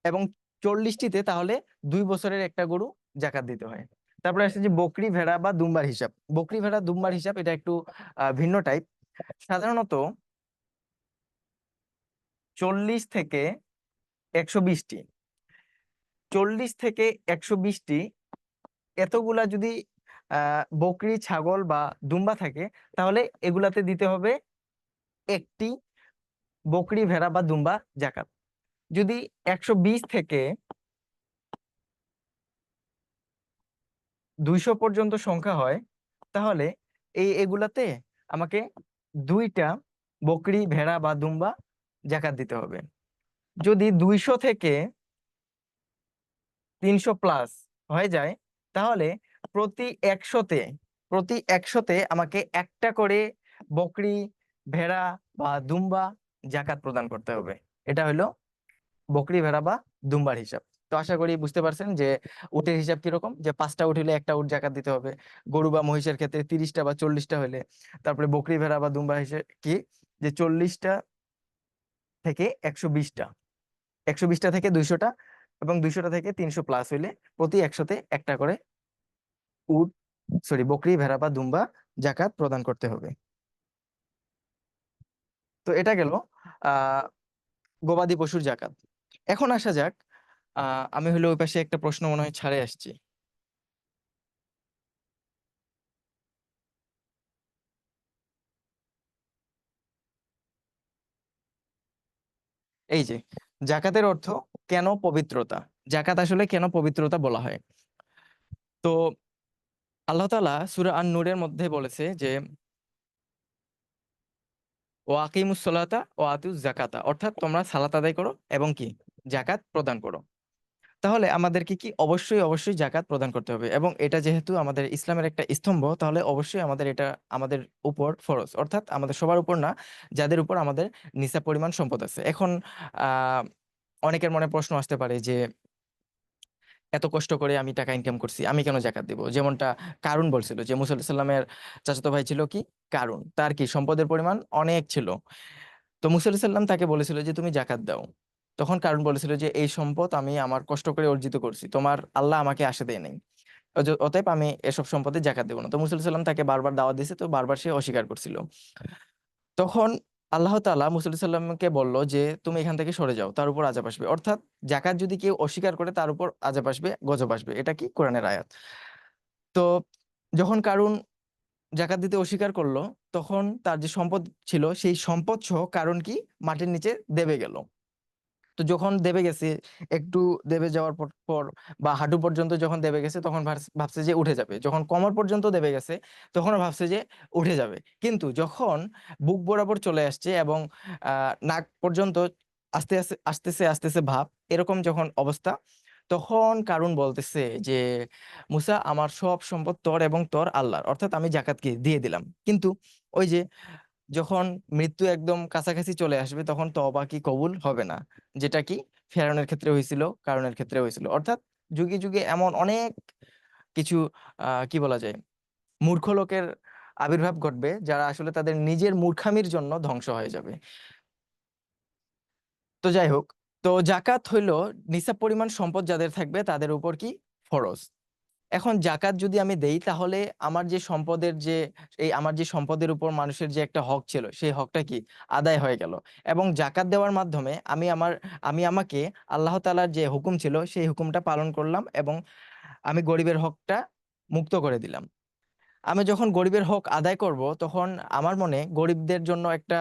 এবং 40টিতে তাহলে 2 বছরের একটা গরু জাকাত দিতে হয়। তারপরে আসছে যে বকরি, ভেড়া বা দুম্বার হিসাব। বকরি, ভেড়া, দুম্বার হিসাব এটা একটু ভিন্ন টাইপ। সাধারণত 40 থেকে 120টি, 40 থেকে 120টি এতগুলা যদি বকরি, ছাগল বা দুম্বা থাকে তাহলে এগুলাতে দিতে হবে একটি বকরি, ভেড়া বা দুম্বা জাকাত। যদি 120 থেকে 200 পর্যন্ত সংখ্যা হয় তাহলে এগুলাতে আমাকে 2টা বকরি, ভেড়া বা দুম্বা জাকাত দিতে হবে। যদি 200 থেকে 300 প্লাস হয়ে যায় তাহলে প্রতি একশোতে প্রতি একশোতে আমাকে একটা করে বকরি, ভেড়া বা দুম্বা জাকাত প্রদান করতে হবে। এটা হলো বকরি, ভেড়া বা দুম্বার হিসাব। তো আশা করি বুঝতে পারছেন যে উটের হিসাব কিরকম, যে 5টা উট হলে একটা উট জাকাত দিতে হবে। গরু বা মহিষের ক্ষেত্রে 30টা বা 40টা হলে, তারপরে বকরি, ভেড়া বা দুম্বা হিসেবে কি, যে 40টা থেকে 120টা, 120টা থেকে 200টা, এবং 200টা থেকে 300 প্লাস হইলে প্রতি একশোতে একটা করে উট, সরি বকরি, ভেড়া বা দুম্বা জাকাত প্রদান করতে হবে। তো এটা গেল আহ গবাদি পশুর জাকাত। এখন আসা যাক, আমি হলো ওই পাশে একটা প্রশ্ন মনে হয় ছাড়ে আসছি। এই যে জাকাতের অর্থ কেন পবিত্রতা, জাকাত আসলে কেন পবিত্রতা বলা হয়? তো আল্লাহ তাআলা সূরা আন-নূরের মধ্যে বলেছে যে ওয়া আকিমুস সালাতা ওয়া আতুজ যাকাতা, অর্থাৎ তোমরা সালাত আদায় করো এবং কি জাকাত প্রদান করো। তাহলে আমাদেরকে কি অবশ্যই অবশ্যই জাকাত প্রদান করতে হবে, এবং এটা যেহেতু আমাদের ইসলামের একটা স্তম্ভ তাহলে অবশ্যই আমাদের এটা আমাদের উপর ফরজ, অর্থাৎ আমাদের সবার উপর না, যাদের উপর আমাদের নিসাব পরিমাণ সম্পদ আছে। এখন আহ অনেকের মনে প্রশ্ন আসতে পারে যে এত কষ্ট করে আমি টাকা ইনকাম করছি, আমি কেন জাকাত দিব? যেমনটা কারুন বলছিল যে মুসা আলাইহিস সালামের চাচাতো ভাই ছিল কি, কারুন, তার কি সম্পদের পরিমাণ অনেক ছিল। তো মুসা আলাইহিস সালাম তাকে বলেছিল যে তুমি জাকাত দাও। তখন কারণ বলেছিল যে এই সম্পদ আমি আমার কষ্ট করে অর্জিত করছি, তোমার আল্লাহ আমাকে আসে দেয় নাই, অতএব আমি এসব সম্পদে জাকাত দেবো না। তো মুসা আলাইহিস সালাম তাকে বারবার দাওয়াত দিয়েছে, তো বারবার সে অস্বীকার করছিল। তখন আল্লাহ তাআলা মুসা আলাইহিস সালামকে বলল যে তুমি এখান থেকে সরে যাও, তার উপর আযাব আসবে। অর্থাৎ জাকাত যদি কেউ অস্বীকার করে তার উপর আযাব আসবে, গজব আসবে। এটা কি কোরআনের আয়াত। তো যখন কারুন জাকাত দিতে অস্বীকার করলো, তখন তার যে সম্পদ ছিল সেই সম্পদ সহ কারণ কি মাটির নিচে দেবে গেল। তো যখন দেবে গেছে, একটু দেবে যাওয়ার পর পর বা হাঁটু পর্যন্ত যখন দেবে গেছে, তখন ভাবছে যে উঠে যাবে। যখন কোমর পর্যন্ত দেবে গেছে, তখনও ভাবছে যে উঠে যাবে। কিন্তু যখন বুক বরাবর চলে আসছে এবং নাক পর্যন্ত আস্তে আস্তে আস্তেছে আস্তেছে ভাব, এরকম যখন অবস্থা, তখন কারুন বলতেছে যে মুসা, আমার সব সম্পদ তোর এবং তোর আল্লাহর, অর্থাৎ আমি জাকাতকে দিয়ে দিলাম। কিন্তু ওই যে যখন মৃত্যু একদম কাছাকাছি চলে আসবে, তখন তওবা কি কবুল হবে না, যেটা কি ফেরাউনের ক্ষেত্রে হয়েছিল, কারুনের ক্ষেত্রে হয়েছিল। অর্থাৎ যুগে যুগে এমন অনেক কিছু কি বলা যায়, মূর্খ লোকের আবির্ভাব ঘটবে, যারা আসলে তাদের নিজের মূর্খামির জন্য ধ্বংস হয়ে যাবে। তো যাই হোক, তো জাকাত হইলো নিসাব পরিমাণ সম্পদ যাদের থাকবে তাদের উপর কি ফরজ। এখন জাকাত যদি আমি দেই, তাহলে আমার যে সম্পদের যে আমার যে সম্পদের উপর মানুষের যে একটা হক ছিল, সেই হকটা কি আদায় হয়ে গেল। এবং জাকাত দেওয়ার মাধ্যমে আমি আমাকে আল্লাহ তাআলার যে হুকুম ছিল সেই হুকুমটা পালন করলাম, এবং আমি গরিবের হকটা মুক্ত করে দিলাম। আমি যখন গরিবের হক আদায় করব, তখন আমার মনে গরিবদের জন্য একটা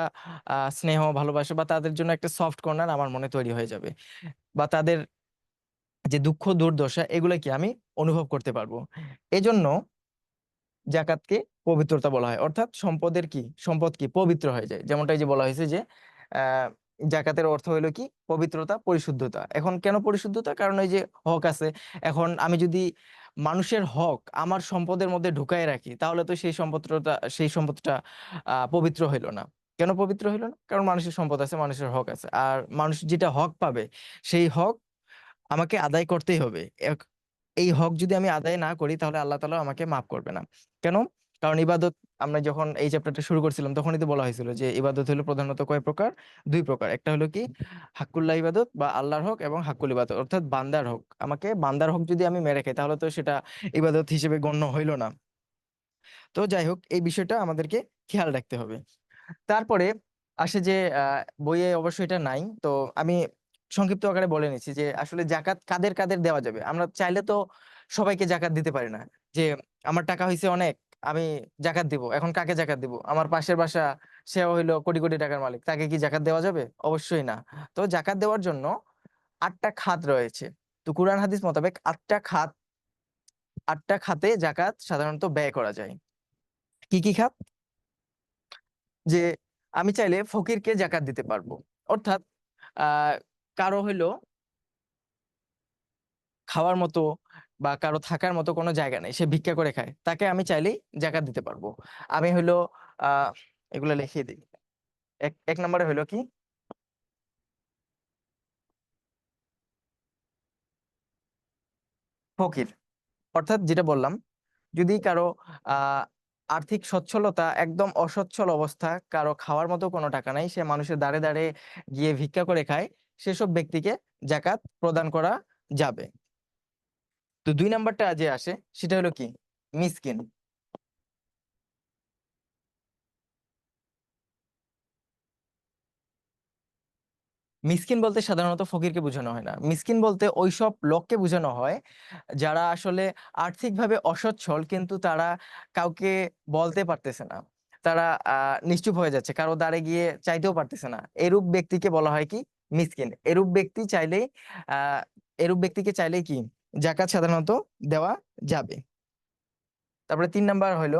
স্নেহ ভালোবাসা বা তাদের জন্য একটা সফট কর্নার আমার মনে তৈরি হয়ে যাবে, বা তাদের যে দুঃখ দুর্দশা এগুলো কি আমি অনুভব করতে পারবো। এজন্য জাকাতকে পবিত্রতা বলা হয়, অর্থাৎ সম্পদ কি পবিত্র হয়ে যায়। যেমনটা এই যে বলা হয়েছে যে আহ জাকাতের অর্থ হলো কি পবিত্রতা, পরিশুদ্ধতা। এখন কেন পরিশুদ্ধতা? কারণ এই যে হক আছে, এখন আমি যদি মানুষের হক আমার সম্পদের মধ্যে ঢুকায় রাখি, তাহলে তো সেই সম্পদটা পবিত্র হইলো না। কেন পবিত্র হইলো না? কারণ মানুষের সম্পদ আছে, মানুষের হক আছে, আর মানুষ যেটা হক পাবে সেই হক আমাকে আদায় করতেই হবে। এই হক যদি আমি আদায় না করি, তাহলে আল্লাহ তাআলা আমাকে মাফ করবে না। কেন? কারণ ইবাদত, আমরা যখন এই চ্যাপ্টারটা শুরু করছিলাম তখনই তো বলা হয়েছিল যে ইবাদত হলো প্রধানত কয় প্রকার, দুই প্রকার। একটা হলো কি হাক্কুল্লাহ ইবাদত বা আল্লাহর হক, এবং হাক্কুল ইবাদত অর্থাৎ বান্দার হক। আমাকে বান্দার হক যদি আমি মেরে খাই, তাহলে তো সেটা ইবাদত হিসেবে গণ্য হইলো না। তো যাই হোক, এই বিষয়টা আমাদেরকে খেয়াল রাখতে হবে। তারপরে আসে যে বইয়ে অবশ্যই এটা নাই, তো আমি সংক্ষিপ্ত আকারে বলে নিচ্ছি যে আসলে জাকাত কাদের কাদের দেওয়া যাবে। আমরা চাইলে তো সবাইকে জাকাত দিতে পারি না, যে আমার টাকা হয়েছে অনেক, আমি জাকাত দিব। এখন কাকে জাকাত দিব? আমার পাশের বাসা, সেও হইলো কোটি কোটি টাকার মালিক, তাকে কি জাকাত দেওয়া যাবে? অবশ্যই না। তো জাকাত দেওয়ার জন্য 8টা খাত রয়েছে। তো কুরআন হাদিস মোতাবেক 8টা খাতে জাকাত সাধারণত ব্যয় করা যায়। কি কি খাত? যে আমি চাইলে ফকিরকে জাকাত দিতে পারবো। অর্থাৎ আহ কারো হইলো খাওয়ার মতো বা কারো থাকার মতো কোনো জায়গা নেই, সে ভিক্ষা করে খায়, তাকে আমি চাইলেই জাকাত দিতে পারবো। আমি হইলো আহ এগুলো লিখিয়ে দিই। এক নম্বরে হইলো কি ফকির, অর্থাৎ যেটা বললাম, যদি কারো আহ আর্থিক সচ্ছলতা একদম অসচ্ছল অবস্থা, কারো খাওয়ার মতো কোনো টাকা নাই, সে মানুষের দাঁড়ে দাঁড়ে গিয়ে ভিক্ষা করে খায়, সেসব ব্যক্তিকে জাকাত প্রদান করা যাবে। তো 2 নাম্বারটা যে আসে সেটা হলো কি মিসকিন। মিসকিন বলতে সাধারণত ফকিরকে বোঝানো হয় না। মিসকিন বলতে ওইসব লোককে বোঝানো হয় যারা আসলে আর্থিকভাবে অসচ্ছল, কিন্তু তারা কাউকে বলতে পারতেছে না, তারা নিশ্চুপ হয়ে যাচ্ছে, কারো দ্বারে গিয়ে চাইতেও পারতেছে না। এরূপ ব্যক্তিকে বলা হয় কি মিসকিন। আহ এরূপ ব্যক্তিকে চাইলেই কি জাকাত সাধারণত দেওয়া যাবে। তারপরে 3 নাম্বার হইলো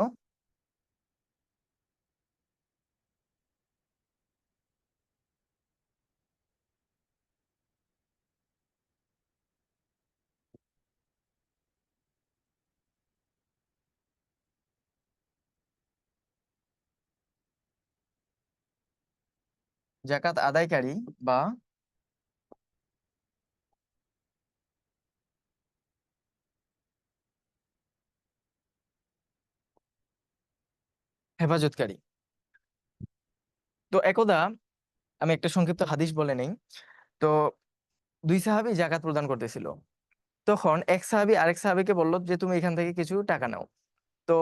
জাকাত আদায়কারী বা হেফাজতকারী। তো একদা আমি একটা সংক্ষিপ্ত হাদিস বলে নেই। তো দুই সাহাবী জাকাত প্রদান করতেছিল। তখন এক সাহাবী আরেক সাহাবীকে বলল যে তুমি এখান থেকে কিছু টাকা নাও। তো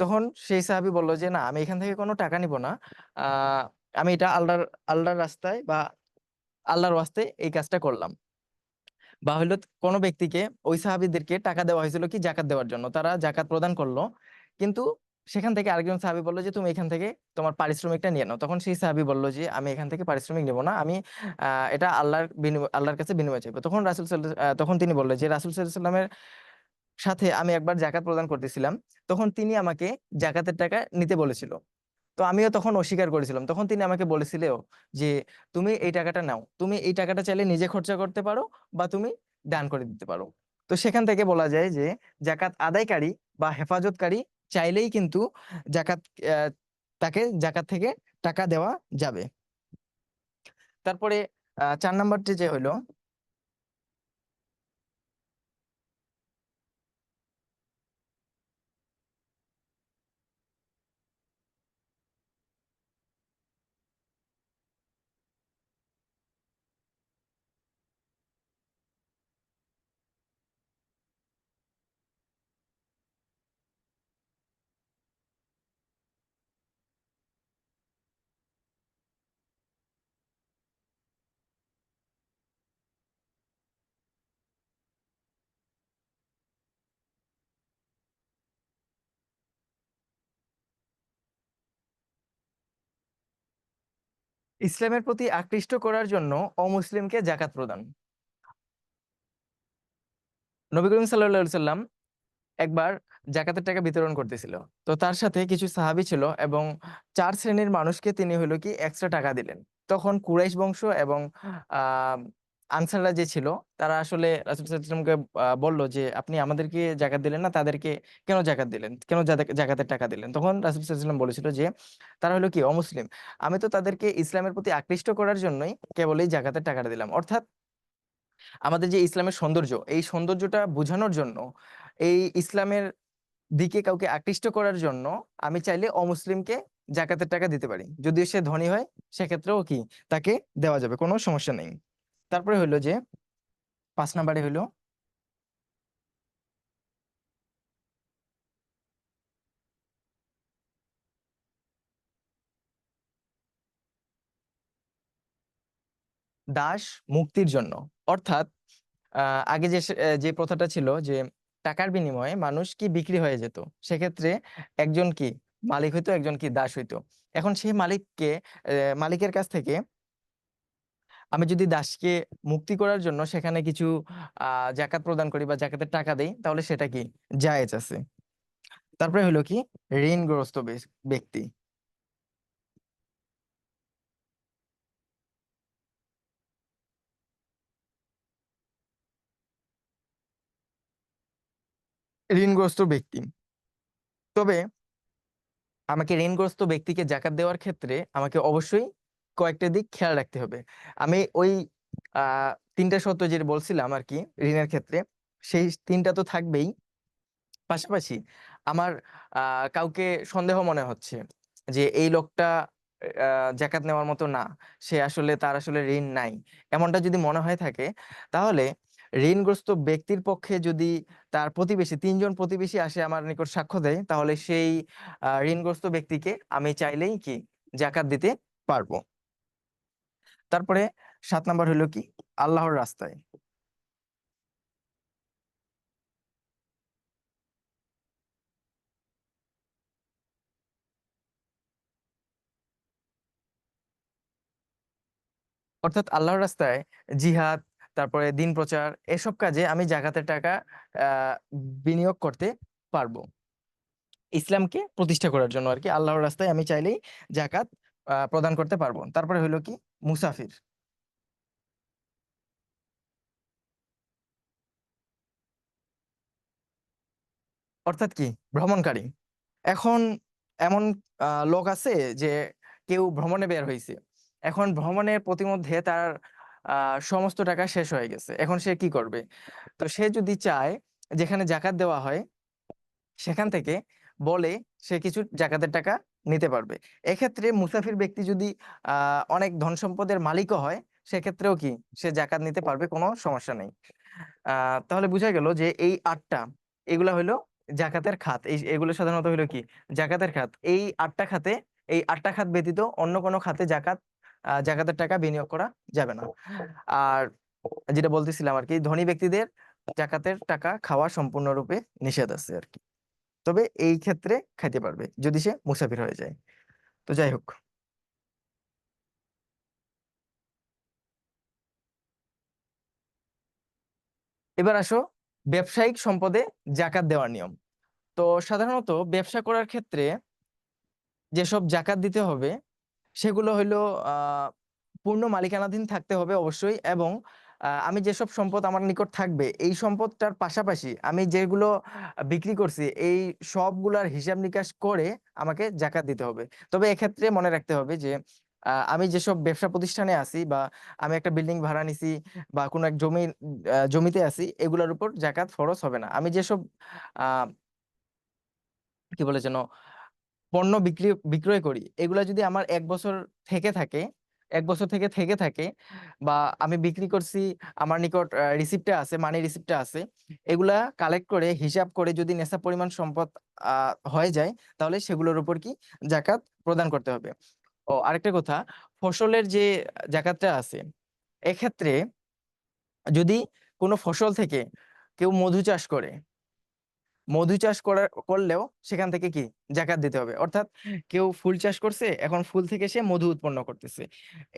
তখন সেই সাহাবী বলল যে না, আমি এখান থেকে কোনো টাকা নিব না। আহ আমি এটা আল্লাহর রাস্তায় বা আল্লাহর ওয়াস্তে এই কাজটা করলাম। বা হইলো কোনো ব্যক্তিকে, ওই সাহাবীদেরকে টাকা দেওয়া হয়েছিল কি জাকাত দেওয়ার জন্য, তারা জাকাত প্রদান করলো, কিন্তু সেখান থেকে আরেকজন সাহাবী বললো যে তুমি এখান থেকে তোমার পারিশ্রমিকটা নিয়ে নাও। তখন সেই সাহাবী বলল যে আমি এখান থেকে পারিশ্রমিক নেব না, আমি এটা আল্লাহর কাছে বিনিময় চাইবো। তখন তিনি বললেন যে রাসূল সাল্লাল্লাহু আলাইহি ওয়াসাল্লামের সাথে আমি একবার জাকাত প্রদান করতেছিলাম, তখন তিনি আমাকে জাকাতের টাকা নিতে বলেছিল। তো আমিও তখন অস্বীকার করেছিলাম। তখন তিনি আমাকে বলেছিল যে তুমি এই টাকাটা নাও, তুমি এই টাকাটা চাইলে নিজে খরচা করতে পারো বা তুমি দান করে দিতে পারো। তো সেখান থেকে বলা যায় যে জাকাত আদায়কারী বা হেফাজতকারী চাইলেই কিন্তু জাকাত আহ, তাকে জাকাত থেকে টাকা দেওয়া যাবে। তারপরে 4 নাম্বারটি যে হইলো, ইসলামের প্রতি আকৃষ্ট করার জন্য অমুসলিমকে জাকাত প্রদান। নবী করিম সাল্লাল্লাহু আলাইহি সাল্লাম একবার জাকাতের টাকা বিতরণ করতেছিল। তো তার সাথে কিছু সাহাবী ছিল এবং 4 শ্রেণীর মানুষকে তিনি হলো কি এক্সট্রা টাকা দিলেন। তখন কুরাইশ বংশ এবং আহ আনসাররা যে ছিল, তারা আসলে রাসূল সাল্লাল্লাহু আলাইহি ওয়াসাল্লামকে বলল যে আপনি আমাদেরকে জাকাত দিলেন না, তাদেরকে কেন জাকাত দিলেন, কেন জাকাতের টাকা দিলেন? তখন রাসূল সাল্লাল্লাহু আলাইহি ওয়াসাল্লাম বলেছিল যে তারা হলো কি অমুসলিম, আমি তো তাদেরকে ইসলামের প্রতি আকৃষ্ট করার জন্যই কেবল এই জাকাতের টাকাটা দিলাম। অর্থাৎ আমাদের যে ইসলামের সৌন্দর্য, এই সৌন্দর্যটা বোঝানোর জন্য, এই ইসলামের দিকে কাউকে আকৃষ্ট করার জন্য আমি চাইলে অমুসলিমকে জাকাতের টাকা দিতে পারি, যদিও সে ধনী হয়, সেক্ষেত্রেও কি তাকে দেওয়া যাবে, কোনো সমস্যা নেই। তারপরে হলো যে 5 নাম্বারে হলো দাস মুক্তির জন্য। অর্থাৎ আগে যে প্রথাটা ছিল যে টাকার বিনিময়ে মানুষ কি বিক্রি হয়ে যেত, সেক্ষেত্রে একজন কি মালিক হইতো, একজন কি দাস হইতো। এখন সেই মালিকের কাছ থেকে আমি যদি দাসকে মুক্তি করার জন্য সেখানে কিছু জাকাত প্রদান করি বা জাকাতের টাকা দেই, তাহলে সেটা কি জায়েজ আছে। তারপরে হলো কি ঋণগ্রস্ত ব্যক্তি। ঋণগ্রস্ত ব্যক্তি, তবে আমাকে ঋণগ্রস্ত ব্যক্তিকে জাকাত দেওয়ার ক্ষেত্রে আমাকে অবশ্যই কয়েকটা দিক খেয়াল রাখতে হবে। আমি ওই 3টা শর্ত যেটা বলছিলাম আর কি ঋণের ক্ষেত্রে, সেই 3টা তো থাকবেই। পাশাপাশি আমার কাউকে সন্দেহ মনে হচ্ছে যে এই লোকটা জাকাত নেওয়ার মতো না, সে আসলে তার আসলে ঋণ নাই, এমনটা যদি মনে হয় থাকে, তাহলে ঋণগ্রস্ত ব্যক্তির পক্ষে যদি তার প্রতিবেশী, 3জন প্রতিবেশী আসে আমার নিকট সাক্ষ্য দেয়, তাহলে সেই ঋণগ্রস্ত ব্যক্তিকে আমি চাইলেই কি জাকাত দিতে পারবো। তারপরে 7 নাম্বার হলো কি আল্লাহর রাস্তায়। অর্থাৎ আল্লাহর রাস্তায় জিহাদ, তারপরে দিন প্রচার, এসব কাজে আমি জাকাতের টাকা আহ বিনিয়োগ করতে পারবো, ইসলামকে প্রতিষ্ঠা করার জন্য আর কি। আল্লাহর রাস্তায় আমি চাইলেই জাকাত প্রদান করতে পারবো। তারপরে হলো কি মুসাফির। অর্থাৎ কি ভ্রমণকারী। এখন এমন লোক আছে যে কেউ ভ্রমণে বের হয়েছে, এখন ভ্রমণের প্রতিমধ্যে তার সমস্ত টাকা শেষ হয়ে গেছে, এখন সে কি করবে? তো সে যদি চায় যেখানে জাকাত দেওয়া হয় সেখান থেকে বলে সে কিছু জাকাতের টাকা নিতে পারবে। এক্ষেত্রে মুসাফির ব্যক্তি যদি অনেক ধন সম্পদের মালিকও হয়, সেক্ষেত্রেও কি সে জাকাত নিতে পারবে, কোনো সমস্যা নেই। তাহলে বোঝা গেল যে এই আটটা, এগুলা হইলো জাকাতের খাত। এগুলো সাধারণত হইলো কি জাকাতের খাত। এই আটটা খাতে, এই আটটা খাত ব্যতীত অন্য কোনো খাতে জাকাতের টাকা বিনিয়োগ করা যাবে না। আর যেটা বলতেছিলাম আর কি, ধনী ব্যক্তিদের জাকাতের টাকা খাওয়া সম্পূর্ণরূপে নিষেধ আছে আর কি। তবে এই ক্ষেত্রে খাইতে পারবে যদি সে মুসাফির হয়ে যায়। তো যাই হোক, এবার আসো ব্যবসায়িক সম্পদে জাকাত দেওয়ার নিয়ম। তো সাধারণত ব্যবসা করার ক্ষেত্রে যেসব জাকাত দিতে হবে সেগুলো হইলো পূর্ণ মালিকানাধীন থাকতে হবে অবশ্যই, এবং আমি যেসব সম্পদ আমার নিকট থাকবে এই সম্পদটার পাশাপাশি আমি যেগুলো বিক্রি করছি এই সবগুলার হিসাব নিকাশ করে আমাকে জাকাত দিতে হবে। তবে এক্ষেত্রে মনে রাখতে হবে যে আমি যেসব ব্যবসা প্রতিষ্ঠানে আছি, বা আমি একটা বিল্ডিং ভাড়া নিছি, বা কোনো এক জমিতে আছি, এগুলোর উপর জাকাত ফরজ হবে না। আমি যেসব আহ কি বলে যেন পণ্য বিক্রয় করি, এগুলা যদি আমার 1 বছর থেকে থাকে, 1 বছর থেকে থাকে, বা আমি বিক্রি করছি, আমার নিকট রিসিপ্টে আছে, মানি রিসিপ্টে আছে, এগুলা কালেক্ট করে হিসাব করে যদি নেশা পরিমাণ সম্পদ হয়ে যায়, তাহলে সেগুলোর উপর কি জাকাত প্রদান করতে হবে। ও আরেকটা কথা, ফসলের যে জাকাতটা আছে, এক্ষেত্রে যদি কোনো ফসল থেকে কেউ মধু চাষ করে, মধু চাষ করলেও সেখান থেকে কি জাকাত দিতে হবে। অর্থাৎ কেউ ফুল চাষ করছে, এখন ফুল থেকে সে মধু উৎপন্ন করতেছে,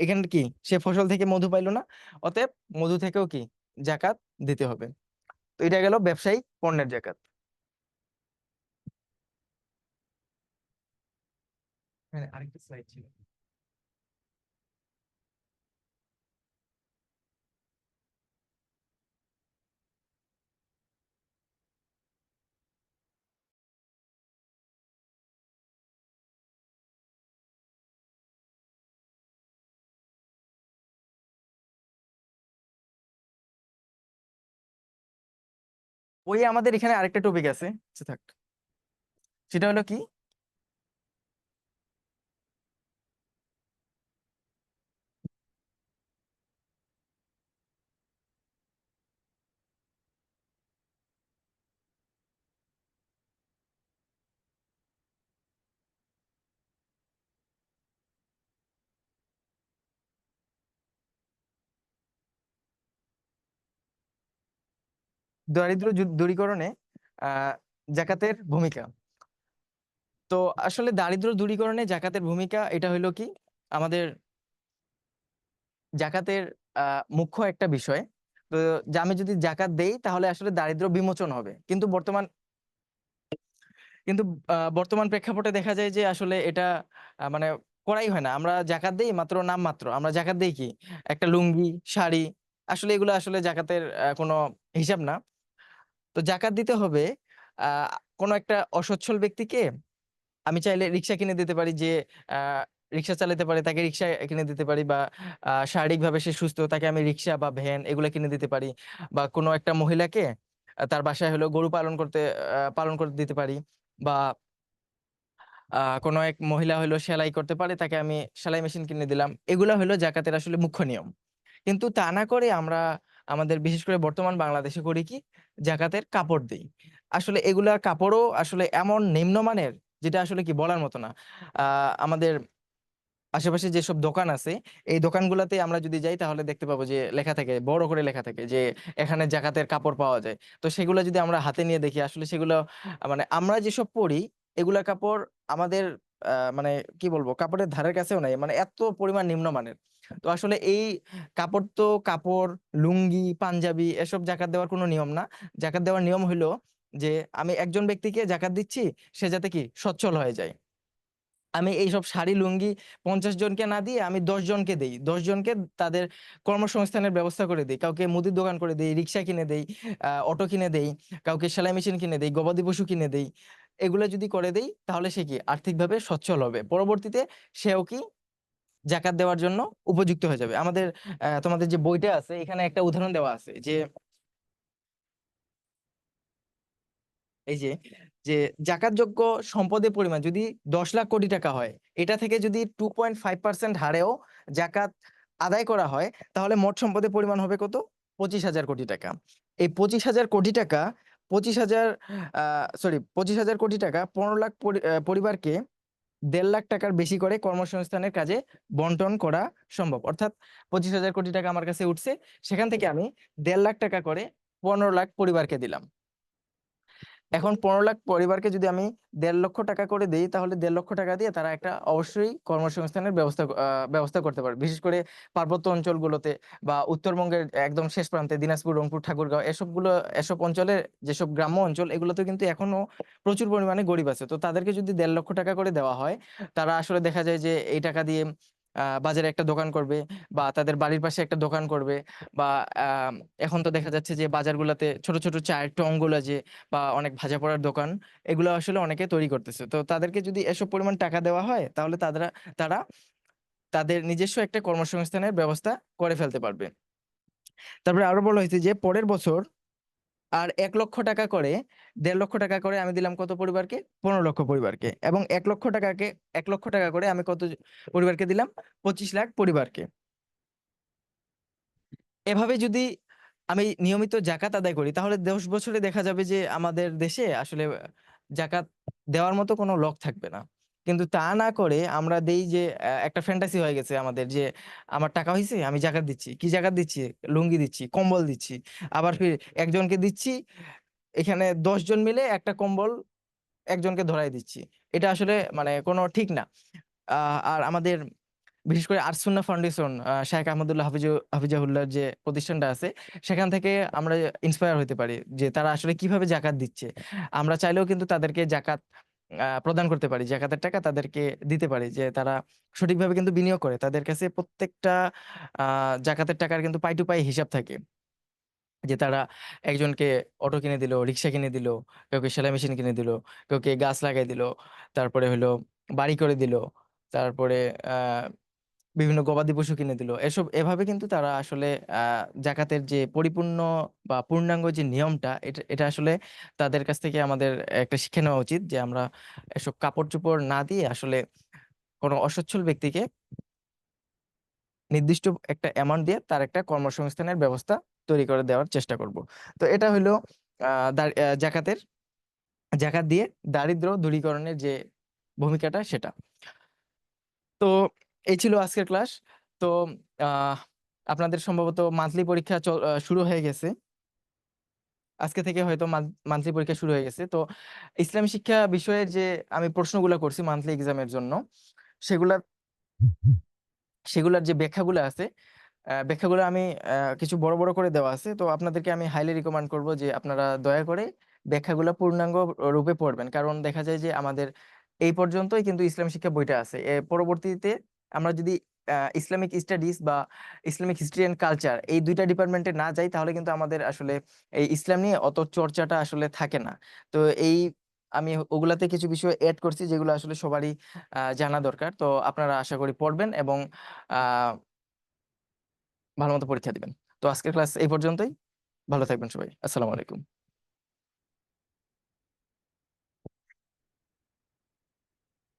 এখানে কি সে ফসল থেকে মধু পাইলো না, অতএব মধু থেকেও কি জাকাত দিতে হবে। তো এটা গেল ব্যবসায়িক পণ্যের জাকাত। হ্যাঁ, আরেকটা স্লাইড ছিল। ওই আমাদের এখানে আরেকটা টপিক আছে, আচ্ছা থাক। সেটা হলো কি, দারিদ্র দূরীকরণে আহ জাকাতের ভূমিকা। তো আসলে দারিদ্র দূরীকরণে জাকাতের ভূমিকা এটা হইলো কি, আমাদের জাকাতের মুখ্য একটা বিষয়। তো যে আমি যদি জাকাত দেই তাহলে আসলে দারিদ্র বিমোচন হবে, কিন্তু বর্তমান প্রেক্ষাপটে দেখা যায় যে আসলে এটা মানে করাই হয় না। আমরা জাকাত দেই মাত্র নামমাত্র, আমরা জাকাত দেই কি একটা লুঙ্গি, শাড়ি, আসলে এগুলো আসলে জাকাতের কোনো হিসাব না। তো জাকাত দিতে হবে আহ কোনো একটা অসচ্ছল ব্যক্তিকে। আমি চাইলে রিক্সা কিনে দিতে পারি, যে আহ রিক্সা চালাতে পারে তাকে রিক্সা কিনে দিতে পারি, বা শারীরিকভাবে সে সুস্থ, তাকে আমি রিক্সা বা ভ্যান এগুলো কিনে দিতে পারি। বা কোনো একটা মহিলাকে তার বাসায় হলো গরু পালন করতে দিতে পারি। বা কোনো এক মহিলা হলো সেলাই করতে পারে, তাকে আমি সেলাই মেশিন কিনে দিলাম। এগুলা হলো জাকাতের আসলে মুখ্য নিয়ম। কিন্তু তা না করে আমরা আমাদের বিশেষ করে বর্তমান বাংলাদেশে করি কি, জাকাতের কাপড় দেই। আসলে এগুলা কাপড়ও আসলে এমন নিম্নমানের, যেটা আসলে কি বলার মতো না। আমাদের আশেপাশে যেসব দোকান আছে, এই দোকানগুলোতে আমরা যদি যাই তাহলে দেখতে পাবো যে লেখা থাকে, বড় করে লেখা থাকে যে এখানে জাকাতের কাপড় পাওয়া যায়। তো সেগুলো যদি আমরা হাতে নিয়ে দেখি, আসলে সেগুলো মানে আমরা যেসব পরি, এগুলা কাপড় আমাদের মানে কি বলবো, কাপড়ের ধারের কাছেও নাই, মানে এত পরিমাণ নিম্নমানের। তো আসলে এই কাপড়, তো কাপড়, লুঙ্গি, পাঞ্জাবি এসব জাকাত দেওয়ার কোনো নিয়ম না। জাকাত দেওয়ার নিয়ম হলো যে আমি একজন ব্যক্তিকে জাকাত দিচ্ছি, সে যাতে কি সচ্ছল হয়ে যায়। আমি এইসব শাড়ি লুঙ্গি 50 জনকে না দিয়ে আমি 10 জনকে দেই, 10 জনকে তাদের কর্মসংস্থানের ব্যবস্থা করে দিই, কাউকে মুদির দোকান করে দিই, রিক্সা কিনে দেই, অটো কিনে দেই, কাউকে সেলাই মেশিন কিনে দেই, গবাদি পশু কিনে দেই। এগুলো যদি করে দেই তাহলে সে কি আর্থিকভাবে সচ্ছল হবে, পরবর্তীতে সেও কি জাকাত দেওয়ার জন্য উপযুক্ত হয়ে যাবে। আমাদের তোমাদের যে বইটা আছে এখানে একটা উদাহরণ দেওয়া আছে যে এই যে জাকাতযোগ্য সম্পদের পরিমাণ যদি 10 লাখ কোটি টাকা হয়, এটা থেকে যদি 2.5% হারেও জাকাত আদায় করা হয়, তাহলে মোট সম্পদের পরিমাণ হবে কত? 25,000 কোটি টাকা। এই 25,000 কোটি টাকা 25,000 25,000 কোটি টাকা 15 লাখ পরিবারকে 1.5 লাখ টাকার বেশি করে কর্মসংস্থানের কাজে বন্টন করা সম্ভব। অর্থাৎ 25,000 কোটি টাকা আমার কাছে উঠছে, সেখান থেকে আমি 1.5 লাখ টাকা করে 15 লাখ পরিবারকে দিলাম। এখন 15 লাখ পরিবারকে যদি আমি 1.5 লক্ষ টাকা করে দেই, তাহলে 1.5 লক্ষ টাকা দিয়ে তারা একটা অবশ্যই কর্মসংস্থানের ব্যবস্থা করতে পারবে। বিশেষ করে পার্বত্য অঞ্চলগুলোতে বা উত্তরবঙ্গের একদম শেষ প্রান্তে দিনাজপুর, রংপুর, ঠাকুরগাঁও এসব অঞ্চলের যেসব গ্রাম্য অঞ্চল, এগুলোতে কিন্তু এখনো প্রচুর পরিমাণে গরিব আছে। তো তাদেরকে যদি 1.5 লক্ষ টাকা করে দেওয়া হয়, তারা আসলে দেখা যায় যে এই টাকা দিয়ে বাজারে একটা দোকান করবে বা তাদের বাড়ির পাশে একটা দোকান করবে, বা এখন তো দেখা যাচ্ছে যে বাজারগুলোতে ছোট ছোট চায়ের টংগুলো যে বা অনেক ভাজা পোড়ার দোকান, এগুলো আসলে অনেকে তৈরি করতেছে। তো তাদেরকে যদি এসব পরিমাণ টাকা দেওয়া হয়, তাহলে তারা তাদের নিজস্ব একটা কর্মসংস্থানের ব্যবস্থা করে ফেলতে পারবে। তারপরে আরো বলা হয়েছে যে পরের বছর আর 1 লক্ষ টাকা করে 1.5 লক্ষ টাকা করে আমি দিলাম কত পরিবারকে? 15 লক্ষ পরিবারকে। এবং 1 লক্ষ টাকা করে আমি কত পরিবারকে দিলাম? 25 লাখ পরিবারকে। এভাবে যদি আমি নিয়মিত জাকাত আদায় করি, তাহলে 10 বছরে দেখা যাবে যে আমাদের দেশে আসলে জাকাত দেওয়ার মতো কোনো লোক থাকবে না। কিন্তু তা না করে আমরা দেই যে একটা ফ্যান্টাসি হয়ে গেছে আমাদের যে আমার টাকা হইছে, আমি জাকাত দিচ্ছি। কি জাকাত দিচ্ছি? লুঙ্গি দিচ্ছি, কম্বল দিচ্ছি। আবার ফির একজনকে দিচ্ছি, এখানে 10 জন মিলে একটা কম্বল একজনকে ধরায় দিচ্ছি। এটা আসলে মানে কোনো ঠিক না। আর আমাদের বিশেষ করে আরসুন্নাহ ফাউন্ডেশন, শায়েখ আহমদুল্লাহ হাফিজাহুল্লাহর যে প্রতিষ্ঠানটা আছে, সেখান থেকে আমরা ইন্সপায়ার হতে পারি যে তারা আসলে কিভাবে জাকাত দিচ্ছে। আমরা চাইলেও কিন্তু তাদেরকে জাকাত প্রদান করতে পারি। জাকাতের টাকা তাদেরকে দিতে পারি, যে তারা সঠিকভাবে কিন্তু বিনিয়োগ করে। তাদের কাছে প্রত্যেকটা জাকাতের টাকার কিন্তু পাই টু পাই হিসাব থাকে। যে তারা একজনকে অটো কিনে দিল, রিক্সা কিনে দিল, কাউকে সেলাই মেশিন কিনে দিল, কাউকে গাছ লাগাই দিল, তারপরে হলো বাড়ি করে দিল, তারপরে আহ বিভিন্ন গবাদি পশু কিনে দিল। এভাবে কিন্তু তারা আসলে জাকাতের যে পরিপূর্ণ বা পূর্ণাঙ্গ যে নিয়মটা, এটা এটা আসলে তাদের কাছ থেকে আমাদের একটা শিক্ষা নেওয়া উচিত, যে আমরা এসব কাপড় চোপড় না দিয়ে আসলে কোনো অসচ্ছল ব্যক্তিকে নির্দিষ্ট একটা অ্যামাউন্ট দিয়ে তার একটা কর্মসংস্থানের ব্যবস্থা তৈরি করে দেওয়ার চেষ্টা করব। তো এটা হলো জাকাতের জাকাত দিয়ে দারিদ্র দূরীকরণের যে ভূমিকাটা, সেটা। তো এই ছিল আজকের ক্লাস। তো আহ আপনাদের সম্ভবত মান্থলি পরীক্ষা শুরু হয়ে গেছে। আজকে থেকে হয়তো মান্থলি পরীক্ষা শুরু হয়ে গেছে। তো ইসলামী শিক্ষা বিষয়ের যে আমি প্রশ্নগুলো করছি মান্থলি এক্সামের জন্য, সেগুলার সেগুলার যে ব্যাখ্যাগুলো আছে, ব্যাখ্যাগুলো আমি কিছু বড় বড় করে দেওয়া আছে। তো আপনাদেরকে আমি হাইলি রিকমেন্ড করব যে আপনারা দয়া করে ব্যাখ্যাগুলো পূর্ণাঙ্গ রূপে পড়বেন। কারণ দেখা যায় যে আমাদের এই পর্যন্তই কিন্তু ইসলাম শিক্ষা বইটা আছে। পরবর্তীতে আমরা যদি ইসলামিক স্টাডিজ বা ইসলামিক হিস্ট্রি এন্ড কালচার এই দুইটা ডিপার্টমেন্টে না যাই, তাহলে কিন্তু আমাদের আসলে এই ইসলাম নিয়ে অত চর্চাটা আসলে থাকে না। তো এই আমি ওগুলাতে কিছু বিষয় এড করছি, যেগুলো আসলে সবারই জানা দরকার। তো আপনারা আশা করি পড়বেন এবং আহ ভালো মতো পরীক্ষা দিবেন। তো আজকের ক্লাস এই পর্যন্তই। ভালো থাকবেন সবাই। আসসালামু আলাইকুম।